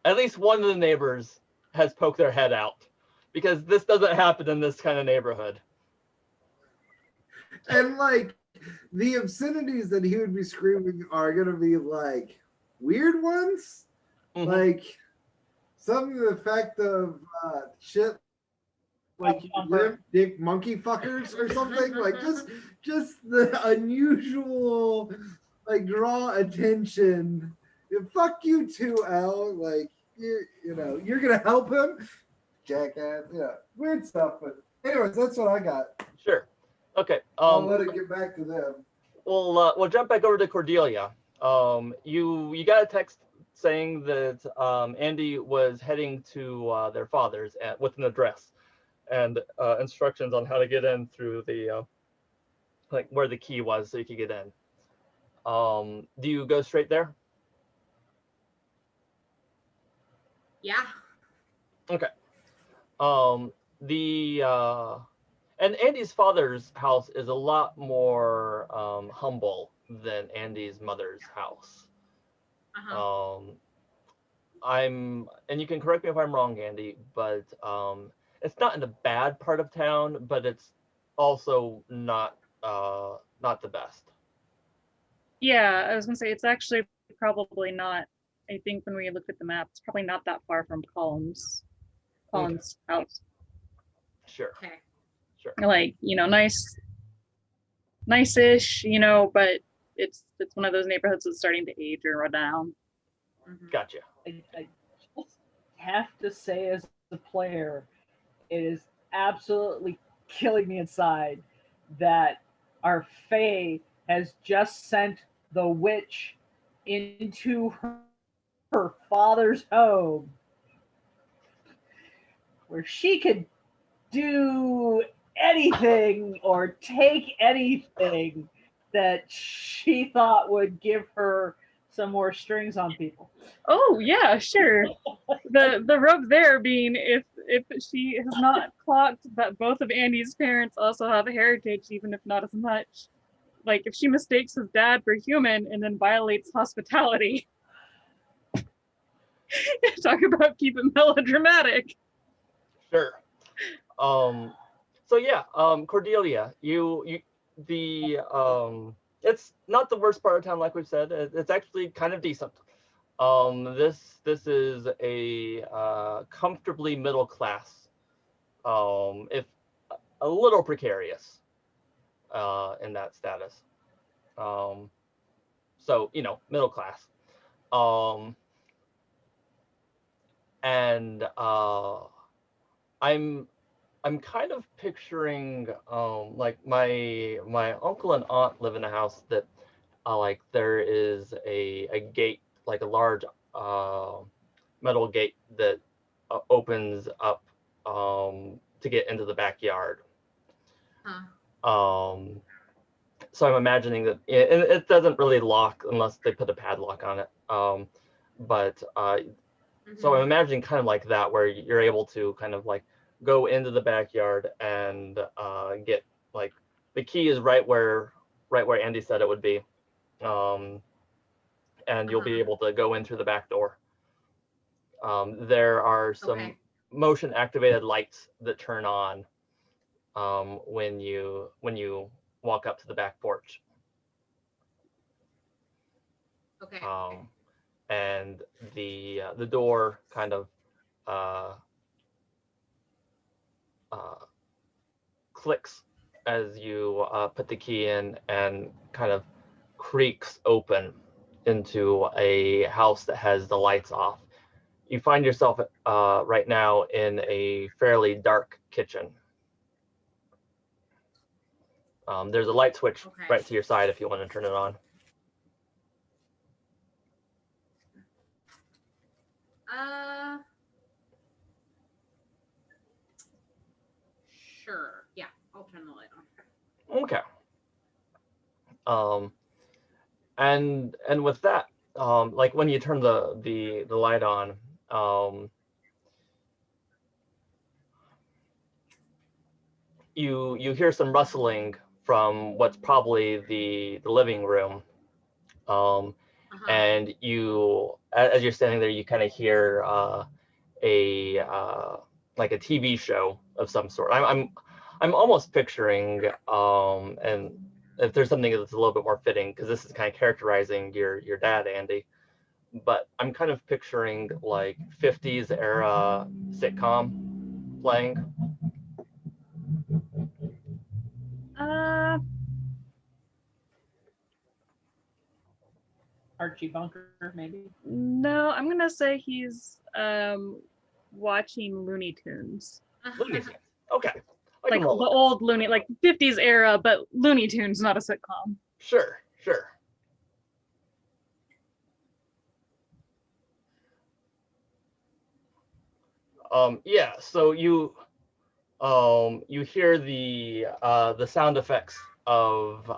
At least one of the neighbors has poked their head out, because this doesn't happen in this kind of neighborhood. And like the obscenities that he would be screaming are gonna be like weird ones, like something to the effect of shit like limp dick monkey fuckers or something. Like just the unusual, like, draw attention. Fuck you too, Al. Like you're gonna help him, jackass. Yeah, weird stuff. But anyways, that's what I got. Sure. Okay. I'll let it get back to them. We'll jump back over to Cordelia. You got a text saying that Andi was heading to their father's with an address and instructions on how to get in through the like where the key was so you could get in. Do you go straight there? Yeah. Okay. And Andi's father's house is a lot more humble than Andi's mother's house. And you can correct me if I'm wrong, Andi, but it's not in a bad part of town, but it's also not the best. Yeah, I was gonna say it's actually probably not. I think when we looked at the map, it's probably not that far from Caulan's house. Sure. Okay. Sure. Like, nice-ish, but it's one of those neighborhoods that's starting to age or run down. Gotcha. I just have to say, as a player, it is absolutely killing me inside that our Fae has just sent the witch into her father's home where she could do anything or take anything that she thought would give her some more strings on people. Oh yeah, sure. The rub there being if she has not clocked that both of Andi's parents also have a heritage, even if not as much. Like if she mistakes his dad for human and then violates hospitality. Talk about keep it melodramatic. Sure. So yeah, Cordelia, it's not the worst part of town, like we've said. It's actually kind of decent. This is a comfortably middle class, if a little precarious, in that status. So middle class. And I'm kind of picturing like my uncle and aunt live in a house that like there is a gate, like a large metal gate that opens up to get into the backyard. So I'm imagining that it doesn't really lock unless they put a padlock on it. but so I'm imagining kind of like that, where you're able to kind of like go into the backyard and get like the key is right where Andi said it would be, and you'll be able to go in through the back door. There are some motion activated lights that turn on when you walk up to the back porch. Okay. And the door kind of clicks as you put the key in, and kind of creaks open into a house that has the lights off. You find yourself right now in a fairly dark kitchen. There's a light switch right to your side if you want to turn it on. Sure. Yeah, I'll turn the light on. Okay. And with that, like when you turn the light on, you hear some rustling from what's probably the living room. And you, as you're standing there, you kind of hear like a TV show of some sort. I'm almost picturing, and if there's something that's a little bit more fitting, because this is kind of characterizing your dad, Andi, but I'm kind of picturing like 50s era sitcom playing. Archie Bunker, maybe? No, I'm gonna say he's watching Looney Tunes. Looney Tunes. Okay. Like the old Looney, like 50s era, but Looney Tunes, not a sitcom. Sure. Yeah, so you hear the sound effects of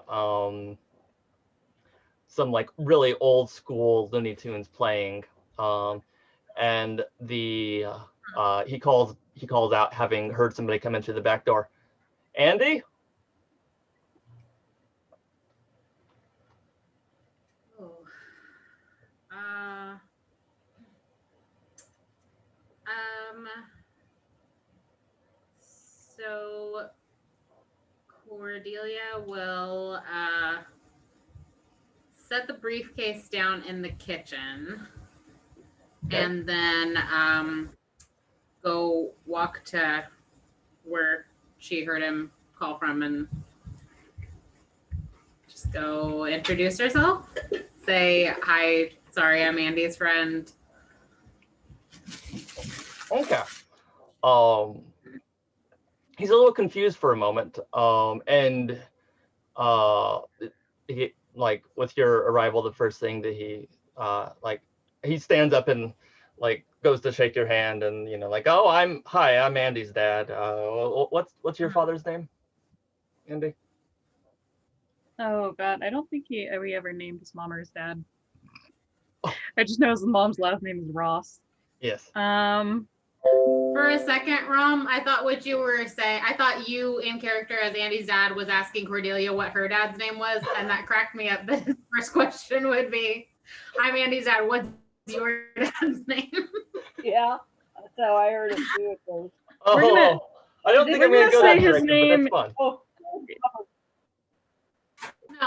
some like really old school Looney Tunes playing, and he calls out, having heard somebody come in through the back door. Andi? So Cordelia will set the briefcase down in the kitchen, and then go walk to where she heard him call from, and just go introduce herself. Say, hi, sorry, I'm Andi's friend. Okay. He's a little confused for a moment, and he, like, with your arrival, the first thing that he stands up and like goes to shake your hand, and like, oh, I'm Andi's dad. What's your father's name, Andi? Oh God, I don't think we ever named his mom or his dad. I just know his mom's last name is Ross. Yes. For a second, Rom, I thought what you were saying, I thought you in character as Andi's dad was asking Cordelia what her dad's name was, and that cracked me up. The first question would be, I'm Andi's dad, what's your dad's name? Yeah, that's how I heard it too. I don't think I'm going to go that direction, but that's fun.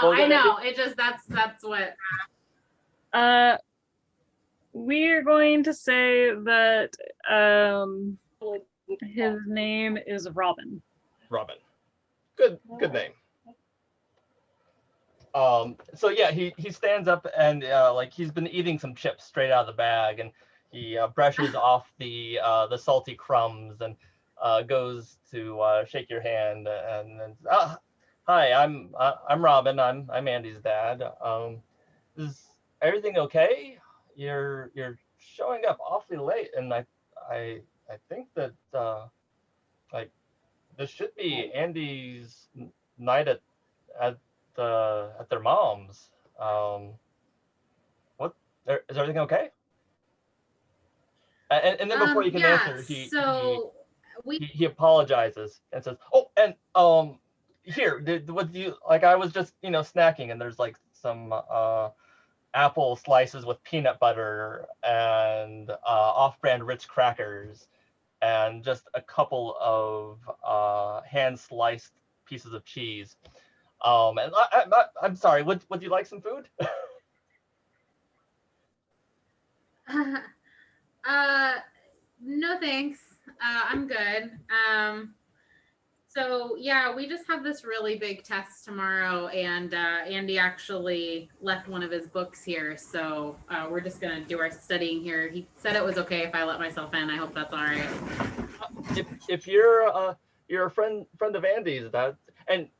No, I know. It just, that's what. We're going to say that his name is Robin. Robin. Good name. So yeah, he stands up, and like he's been eating some chips straight out of the bag, and he brushes off the salty crumbs, and goes to shake your hand, and then hi, I'm Robin. I'm Andi's dad. Is everything okay? You're showing up awfully late, and I think that like this should be Andi's night at their mom's. What is everything okay? And then before you can answer, he apologizes and says, "Oh, and here, what do you like? I was just snacking, and there's like some apple slices with peanut butter and off-brand Ritz crackers, and just a couple of hand-sliced pieces of cheese. And I'm sorry. Would you like some food?" No thanks. I'm good. So yeah, we just have this really big test tomorrow, and Andi actually left one of his books here, so we're just gonna do our studying here. He said it was okay if I let myself in. I hope that's all right. If you're a friend of Andy's, that, and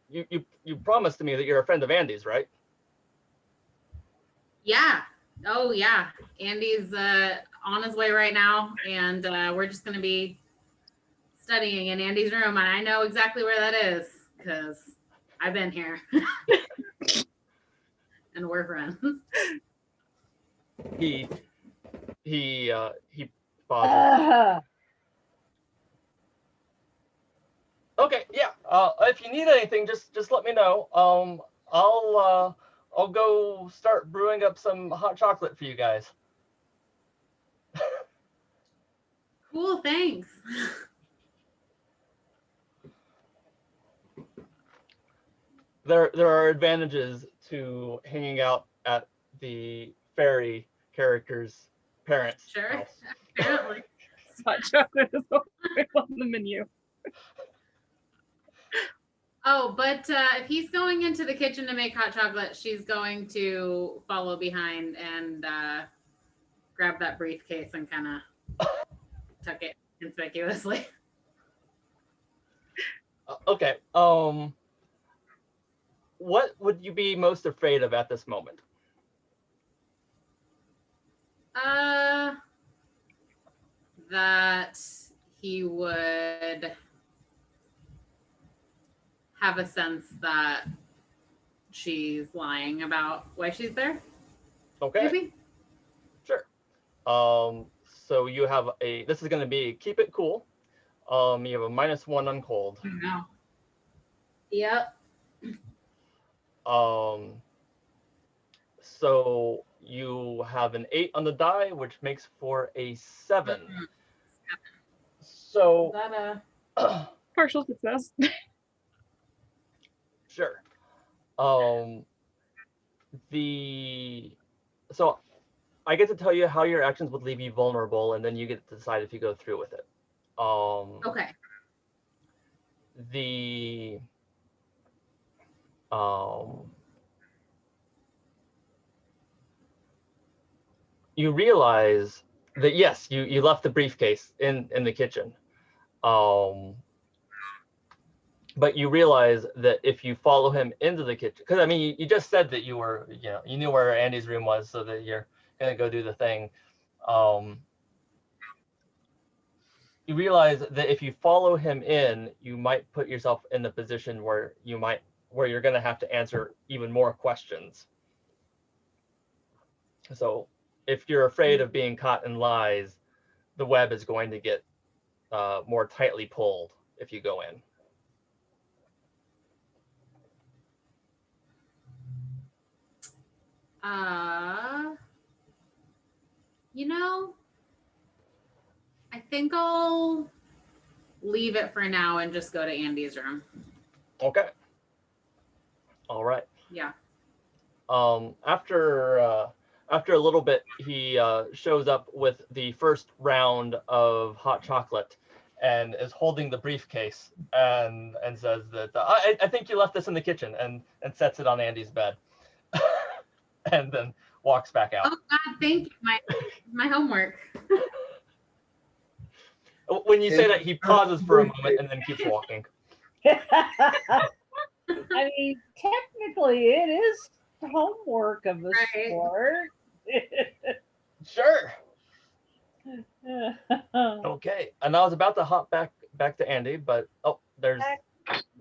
you promised to me that you're a friend of Andy's, right? Yeah. Oh yeah. Andy's on his way right now, and we're just gonna be studying in Andy's room, and I know exactly where that is because I've been here. And we're friends. He pauses. Okay, yeah. If you need anything, just let me know. I'll go start brewing up some hot chocolate for you guys. Cool, thanks. There are advantages to hanging out at the fairy character's parents' Sure. house. Apparently. Hot chocolate is always on the menu. Oh, but if he's going into the kitchen to make hot chocolate, she's going to follow behind and grab that briefcase and kind of tuck it conspicuously. Okay. What would you be most afraid of at this moment? That he would have a sense that she's lying about why she's there. Okay. Maybe? Sure. So you have this is going to be keep it cool. You have a -1 on cold. No. Yep. So you have an 8 on the die, which makes for a 7. Mm-hmm. So Is that Partial success. sure. So I get to tell you how your actions would leave you vulnerable, and then you get to decide if you go through with it. okay. You realize that yes, you left the briefcase in the kitchen. But you realize that if you follow him into the kitchen, because I mean, you just said that you knew where Andy's room was, so that you're gonna go do the thing. You realize that if you follow him in, you might put yourself in the position where you're gonna have to answer even more questions. So if you're afraid of being caught in lies, the web is going to get more tightly pulled if you go in. I think I'll leave it for now and just go to Andy's room. Okay. All right. Yeah. After a little bit, he shows up with the first round of hot chocolate and is holding the briefcase and says that I think you left this in the kitchen, and sets it on Andy's bed. And then walks back out. Oh God, thank you. My homework. When you say that, he pauses for a moment and then keeps walking. I mean, technically, it is homework of the sport. Sure. Okay, and I was about to hop back to Andi, but there's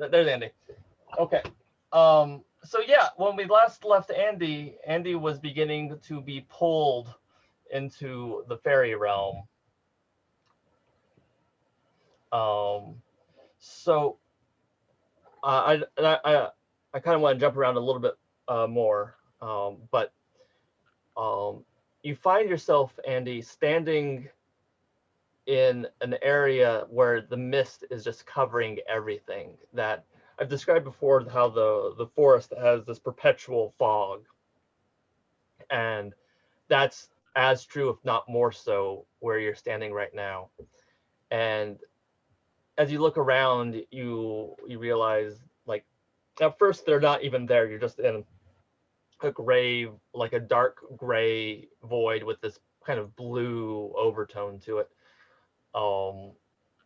Andi. Okay. So yeah, when we last left Andi was beginning to be pulled into the fairy realm, So I kind of want to jump around a little bit more, but you find yourself, Andy, standing in an area where the mist is just covering everything. That I've described before, how the forest has this perpetual fog, and that's as true, if not more so, where you're standing right now. And as you look around, you realize, like, at first they're not even there. You're just in a gray, like a dark gray void with this kind of blue overtone to it.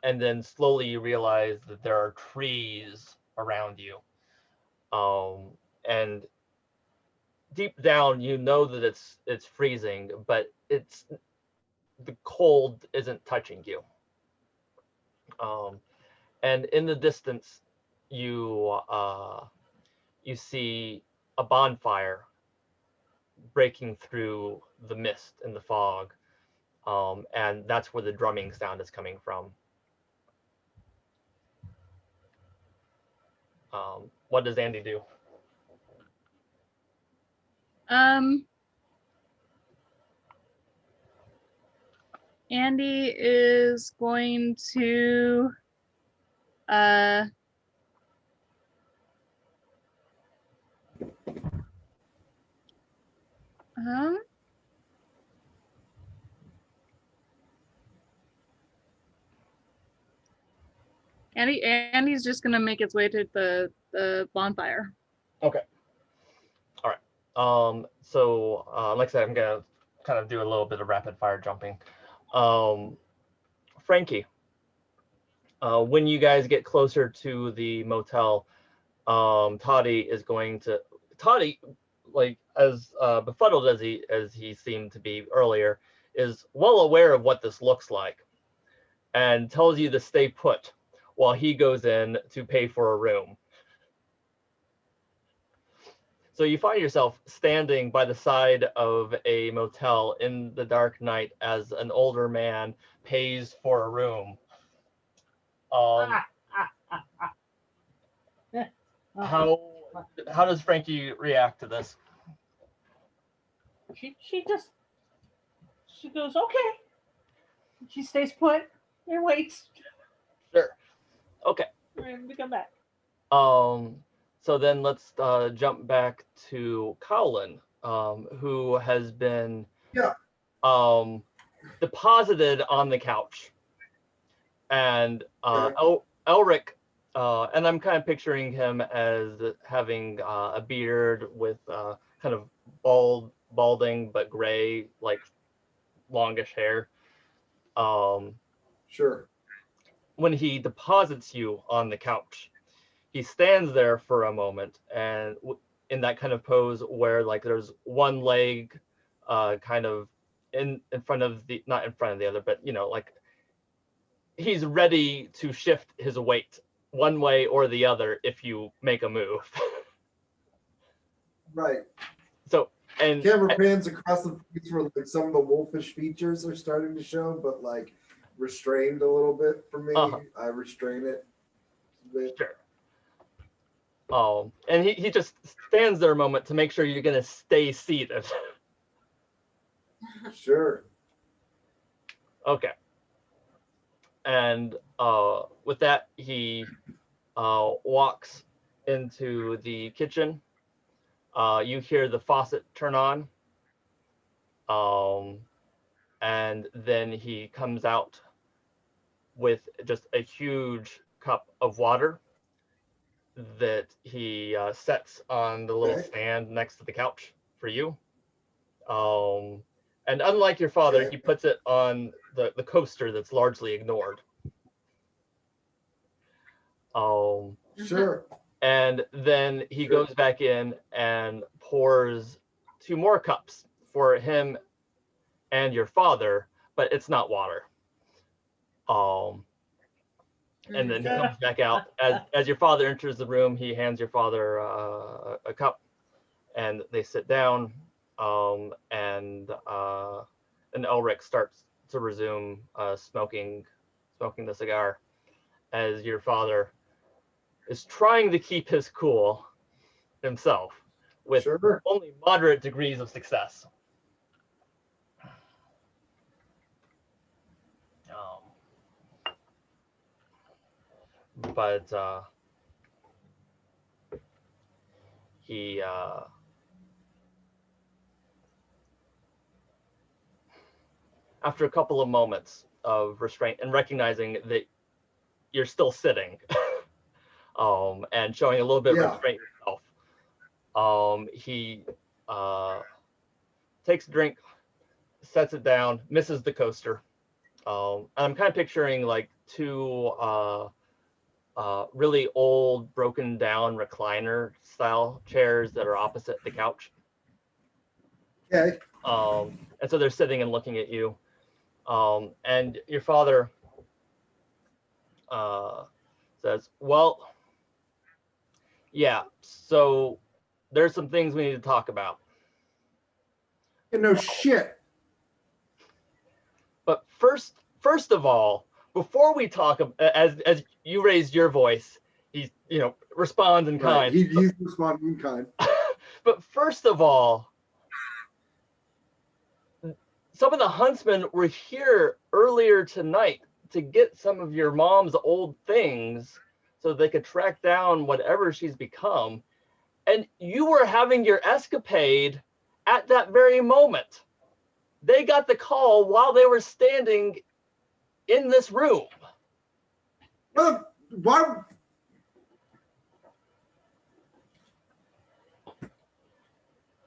And then slowly you realize that there are trees around you. And deep down, you know that it's freezing, but the cold isn't touching you. And in the distance, you you see a bonfire breaking through the mist and the fog, and that's where the drumming sound is coming from. What does Andi do? Andi is going to Andy's just gonna make its way to the bonfire. Okay. All right. So like I said, I'm gonna kind of do a little bit of rapid fire jumping. Frankie, when you guys get closer to the motel, Toddy, like as befuddled as he seemed to be earlier, is well aware of what this looks like, and tells you to stay put while he goes in to pay for a room. So you find yourself standing by the side of a motel in the dark night as an older man pays for a room. How does Frankie react to this? She goes, okay. She stays put and waits. Sure. Okay. And we come back. So then let's jump back to Caulan, who has been deposited on the couch, and Elric, and I'm kind of picturing him as having a beard with kind of balding but gray, like longish hair. Sure. When he deposits you on the couch, he stands there for a moment, and in that kind of pose where, like, there's one leg kind of in front of the, not in front of the other, but like he's ready to shift his weight one way or the other if you make a move. Right. So, and camera pans across the face where, like, some of the wolfish features are starting to show, but like restrained a little bit for me. I restrain it a bit. Sure. And he just stands there a moment to make sure you're gonna stay seated. Sure. Okay. And with that, he walks into the kitchen. You hear the faucet turn on. And then he comes out with just a huge cup of water that he sets on the little stand next to the couch for you. And unlike your father, he puts it on the coaster that's largely ignored. Sure. And then he goes back in and pours 2 more cups for him and your father, but it's not water. And then he comes back out. As your father enters the room, he hands your father a cup, and they sit down. And Elric starts to resume smoking the cigar. as your father is trying to keep his cool himself with Sure. only moderate degrees of success. But he after a couple of moments of restraint and recognizing that you're still sitting and showing a little bit of restraint yourself, he takes a drink, sets it down, misses the coaster. And I'm kind of picturing like two really old, broken down recliner style chairs that are opposite the couch. Okay. And so they're sitting and looking at you. And your father says, well, yeah, so there's some things we need to talk about. No shit. But first of all, before we talk, as you raised your voice, he responds in kind. He's responding in kind. But first of all, some of the huntsmen were here earlier tonight to get some of your mom's old things so they could track down whatever she's become. And you were having your escapade at that very moment. They got the call while they were standing in this room. Well, why?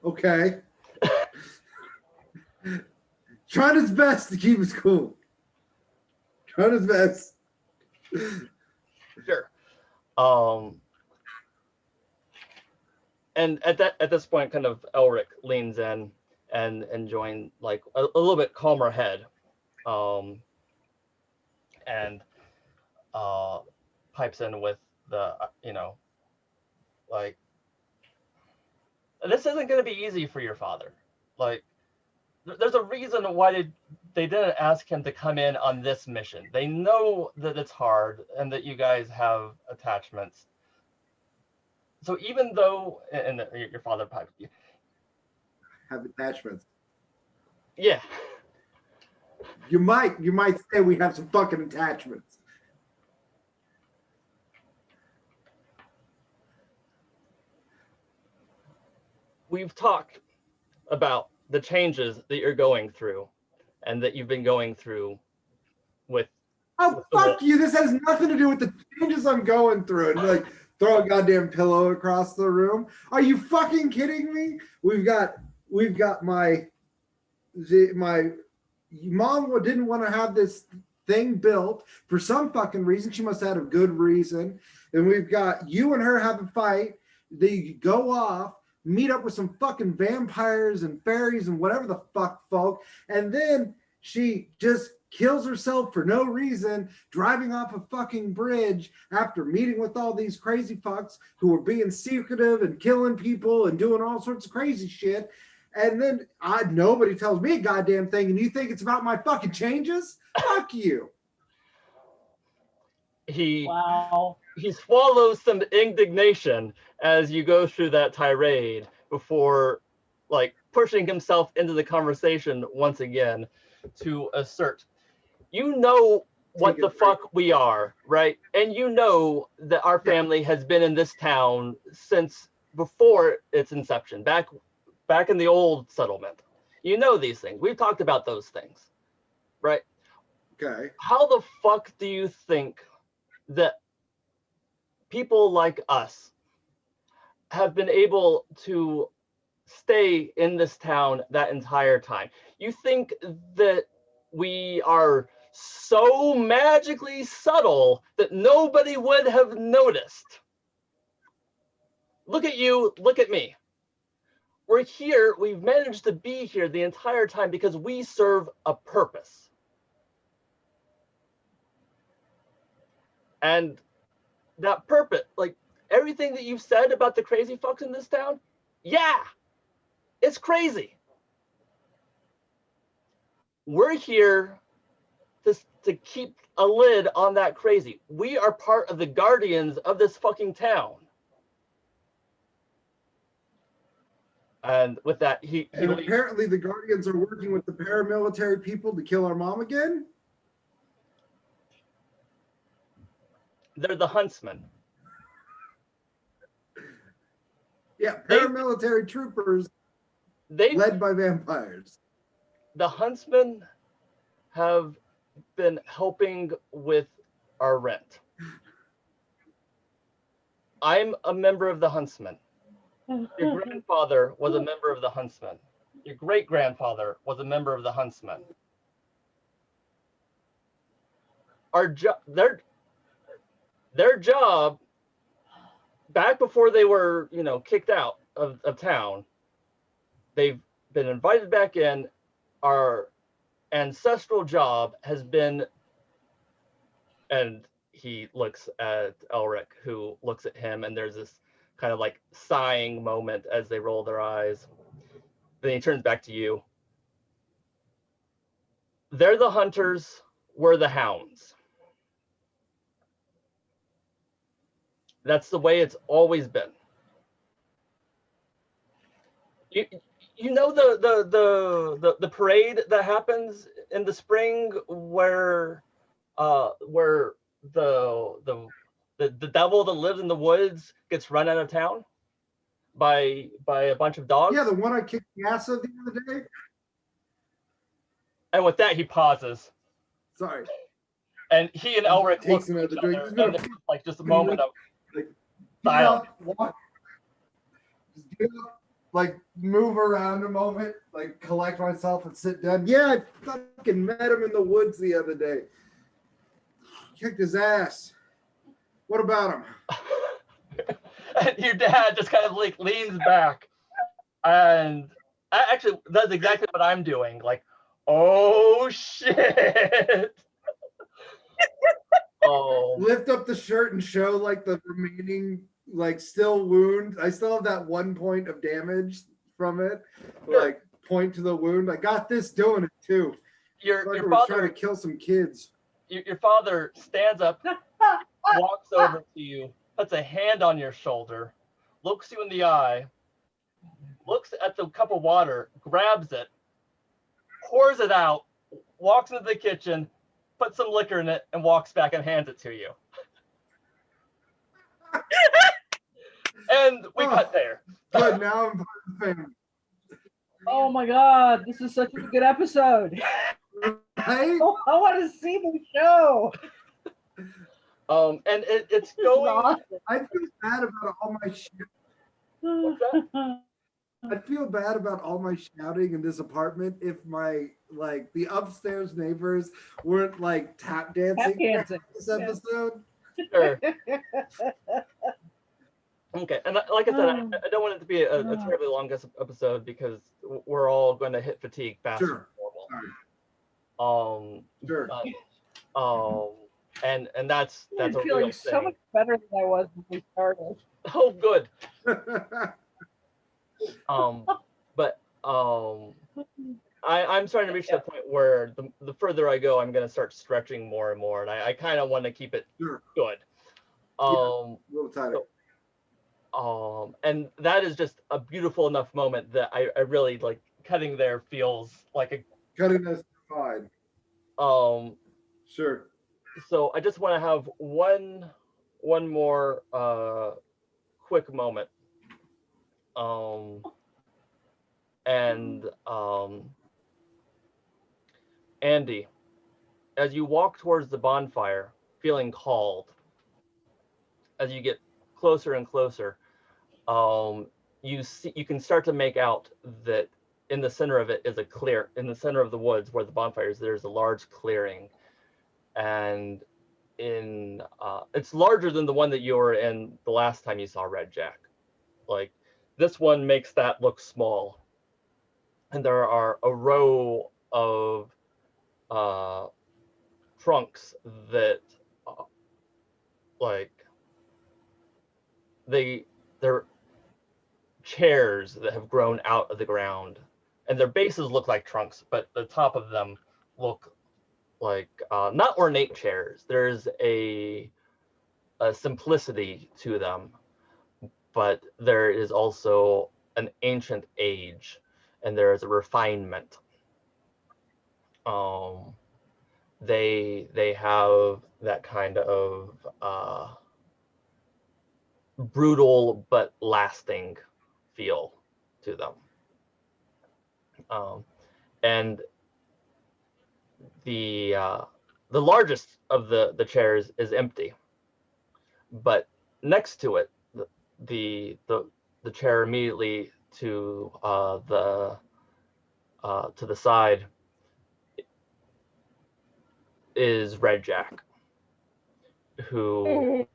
Okay. Trying his best to keep us cool. Trying his best. Sure. And at this point, kind of Elric leans in and join like a little bit calmer head, and pipes in with the like, this isn't going to be easy for your father. Like, there's a reason why they didn't ask him to come in on this mission. They know that it's hard and that you guys have attachments. So even though, and your father piped you, have attachments. Yeah. You might say we have some fucking attachments. We've talked about the changes that you're going through and that you've been going through with. Oh, fuck you. This has nothing to do with the changes I'm going through. And like, throw a goddamn pillow across the room. Are you fucking kidding me? We've got my mom didn't want to have this thing built for some fucking reason. She must have had a good reason. And we've got you and her have a fight. They go off, meet up with some fucking vampires and fairies and whatever the fuck folk. And then she just kills herself for no reason, driving off a fucking bridge after meeting with all these crazy fucks who were being secretive and killing people and doing all sorts of crazy shit. And then nobody tells me a goddamn thing, and you think it's about my fucking changes? Fuck you. He swallows some indignation as you go through that tirade before like pushing himself into the conversation once again to assert, you know what the fuck we are, right? And you know that our family has been in this town since before its inception, back in the old settlement. You know these things. We've talked about those things, right? Okay. How the fuck do you think that people like us have been able to stay in this town that entire time? You think that we are so magically subtle that nobody would have noticed? Look at you, look at me. We're here, we've managed to be here the entire time because we serve a purpose. And that purpose, like everything that you've said about the crazy fucks in this town, yeah, it's crazy. We're here to keep a lid on that crazy. We are part of the guardians of this fucking town. And with that, he And apparently the Guardians are working with the paramilitary people to kill our mom again? They're the huntsmen. Yeah, paramilitary troopers led by vampires. The huntsmen have been helping with our rent. I'm a member of the huntsmen. Your grandfather was a member of the huntsmen. Your great-grandfather was a member of the huntsmen. Their job, back before they were, kicked out of town, they've been invited back in. Our ancestral job has been, and he looks at Elric, who looks at him, and there's this kind of like sighing moment as they roll their eyes. Then he turns back to you. They're the hunters, we're the hounds. That's the way it's always been. You know the parade that happens in the spring where the devil that lives in the woods gets run out of town by a bunch of dogs? Yeah, the one I kicked the ass of the other day. And with that, he pauses. Sorry. And he and Elric look at each other, and there's like just a moment of silence. Like move around a moment, like collect myself and sit down. Yeah, I fucking met him in the woods the other day. Kicked his ass. What about him? And your dad just kind of like leans back, and actually that's exactly what I'm doing. Like, oh shit. Oh. Lift up the shirt and show like the remaining like still wound. I still have that 1 point of damage from it. Like point to the wound. I got this doing it too. Your father trying to kill some kids. Your father stands up, walks over to you, puts a hand on your shoulder, looks you in the eye, looks at the cup of water, grabs it, pours it out, walks into the kitchen, puts some liquor in it, and walks back and hands it to you. And we cut there. Good, now I'm part of the family. Oh my god, this is such a good episode. Right? Oh, I want to see the show. And it's going. Awesome. I feel bad about all my What's that? I'd feel bad about all my shouting in this apartment if my the upstairs neighbors weren't like tap dancing this episode. Sure. Okay, and like I said, I don't want it to be a terribly long episode because we're all going to hit fatigue faster than normal. Sure. And that's a real feeling thing. so much better than I was when we started. Oh, good. But I'm starting to reach that point where the further I go, I'm going to start stretching more and more, and I kind of want to keep it good. A little tighter. And that is just a beautiful enough moment that I really like. Cutting there feels like a cutting is fine. Sure. So I just want to have one more quick moment. Andi, as you walk towards the bonfire, feeling called, as you get closer and closer, you can start to make out that in the center of it is in the center of the woods where the bonfire is, there's a large clearing, and it's larger than the one that you were in the last time you saw Red Jack. Like, this one makes that look small, and there are a row of trunks that they're chairs that have grown out of the ground, and their bases look like trunks, but the top of them look like not ornate chairs. There's a simplicity to them, but there is also an ancient age, and there is a refinement. They have that kind of brutal but lasting feel to them. And the largest of the chairs is empty, but next to it, the chair immediately to the side is Red Jack, who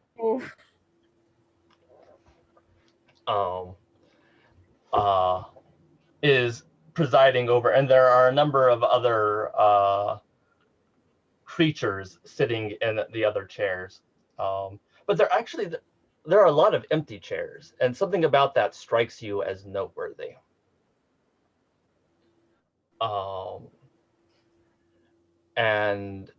is presiding over, and there are a number of other creatures sitting in the other chairs. But there are a lot of empty chairs, and something about that strikes you as noteworthy. And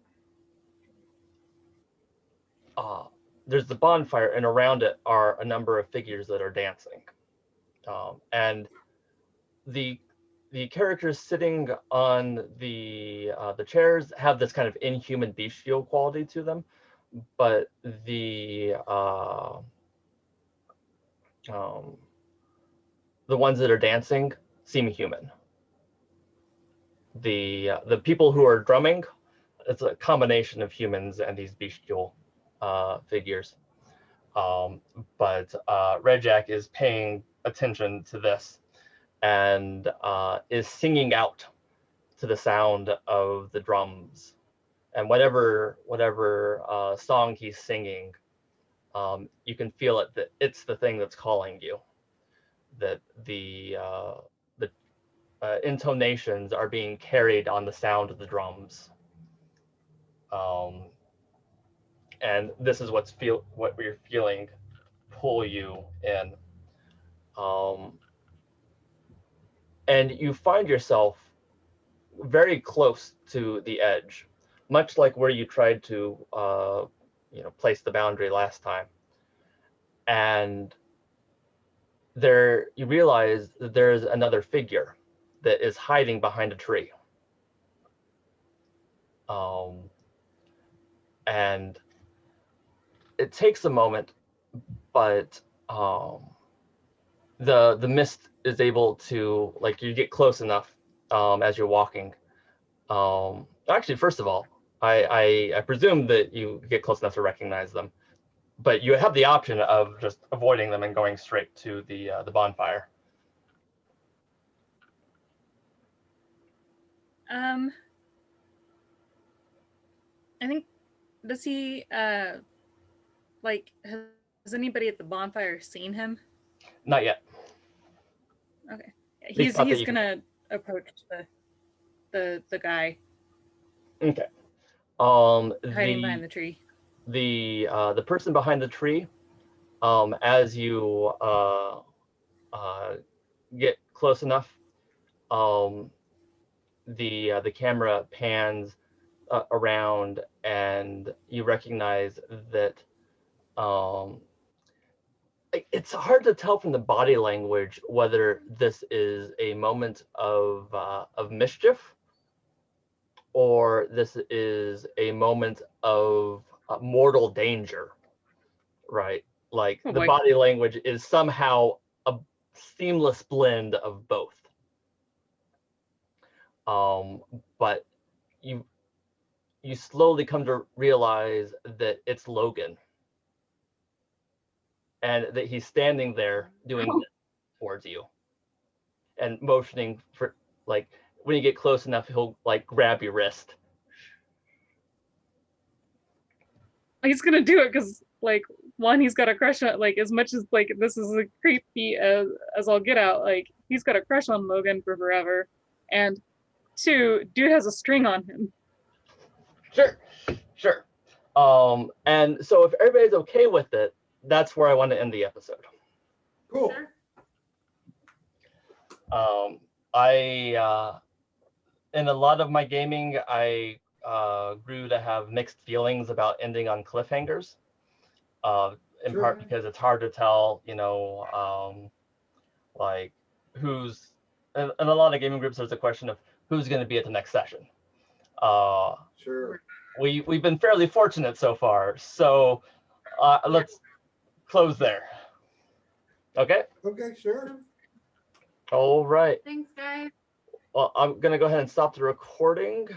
there's the bonfire, and around it are a number of figures that are dancing. And the characters sitting on the chairs have this kind of inhuman bestial quality to them, but the ones that are dancing seem human. The people who are drumming, it's a combination of humans and these bestial figures. But Red Jack is paying attention to this and is singing out to the sound of the drums, and whatever song he's singing, you can feel it, that it's the thing that's calling you, that the intonations are being carried on the sound of the drums, and this is what we're feeling pull you in. And you find yourself very close to the edge, much like where you tried to place the boundary last time. And there you realize that there's another figure that is hiding behind a tree. And it takes a moment, but the mist is able to, like, you get close enough as you're walking. Actually, first of all, I presume that you get close enough to recognize them, but you have the option of just avoiding them and going straight to the bonfire. I think, does he like, has anybody at the bonfire seen him? Not yet. Okay. He's gonna approach the guy. Okay. Hiding behind the tree. The person behind the tree, as you get close enough, the camera pans around, and you recognize that it's hard to tell from the body language whether this is a moment of mischief, or this is a moment of mortal danger, right? Like, the body language is somehow a seamless blend of both. But you slowly come to realize that it's Logan, and that he's standing there doing this towards you and motioning for, like, when you get close enough, he'll, like, grab your wrist. He's gonna do it because, like, one, he's got a crush on, like, as much as, like, this is as creepy as I'll get out, like, he's got a crush on Logan for forever, and two, dude has a string on him. Sure. And so if everybody's okay with it, that's where I want to end the episode. Cool. Sure. I in a lot of my gaming, I grew to have mixed feelings about ending on cliffhangers. In Sure. part because it's hard to tell, like who's in a lot of gaming groups. There's a question of who's going to be at the next session. Sure. We've been fairly fortunate so far, so let's close there. Okay. Okay, sure. All right. Thanks, guys. Well, I'm gonna go ahead and stop the recording.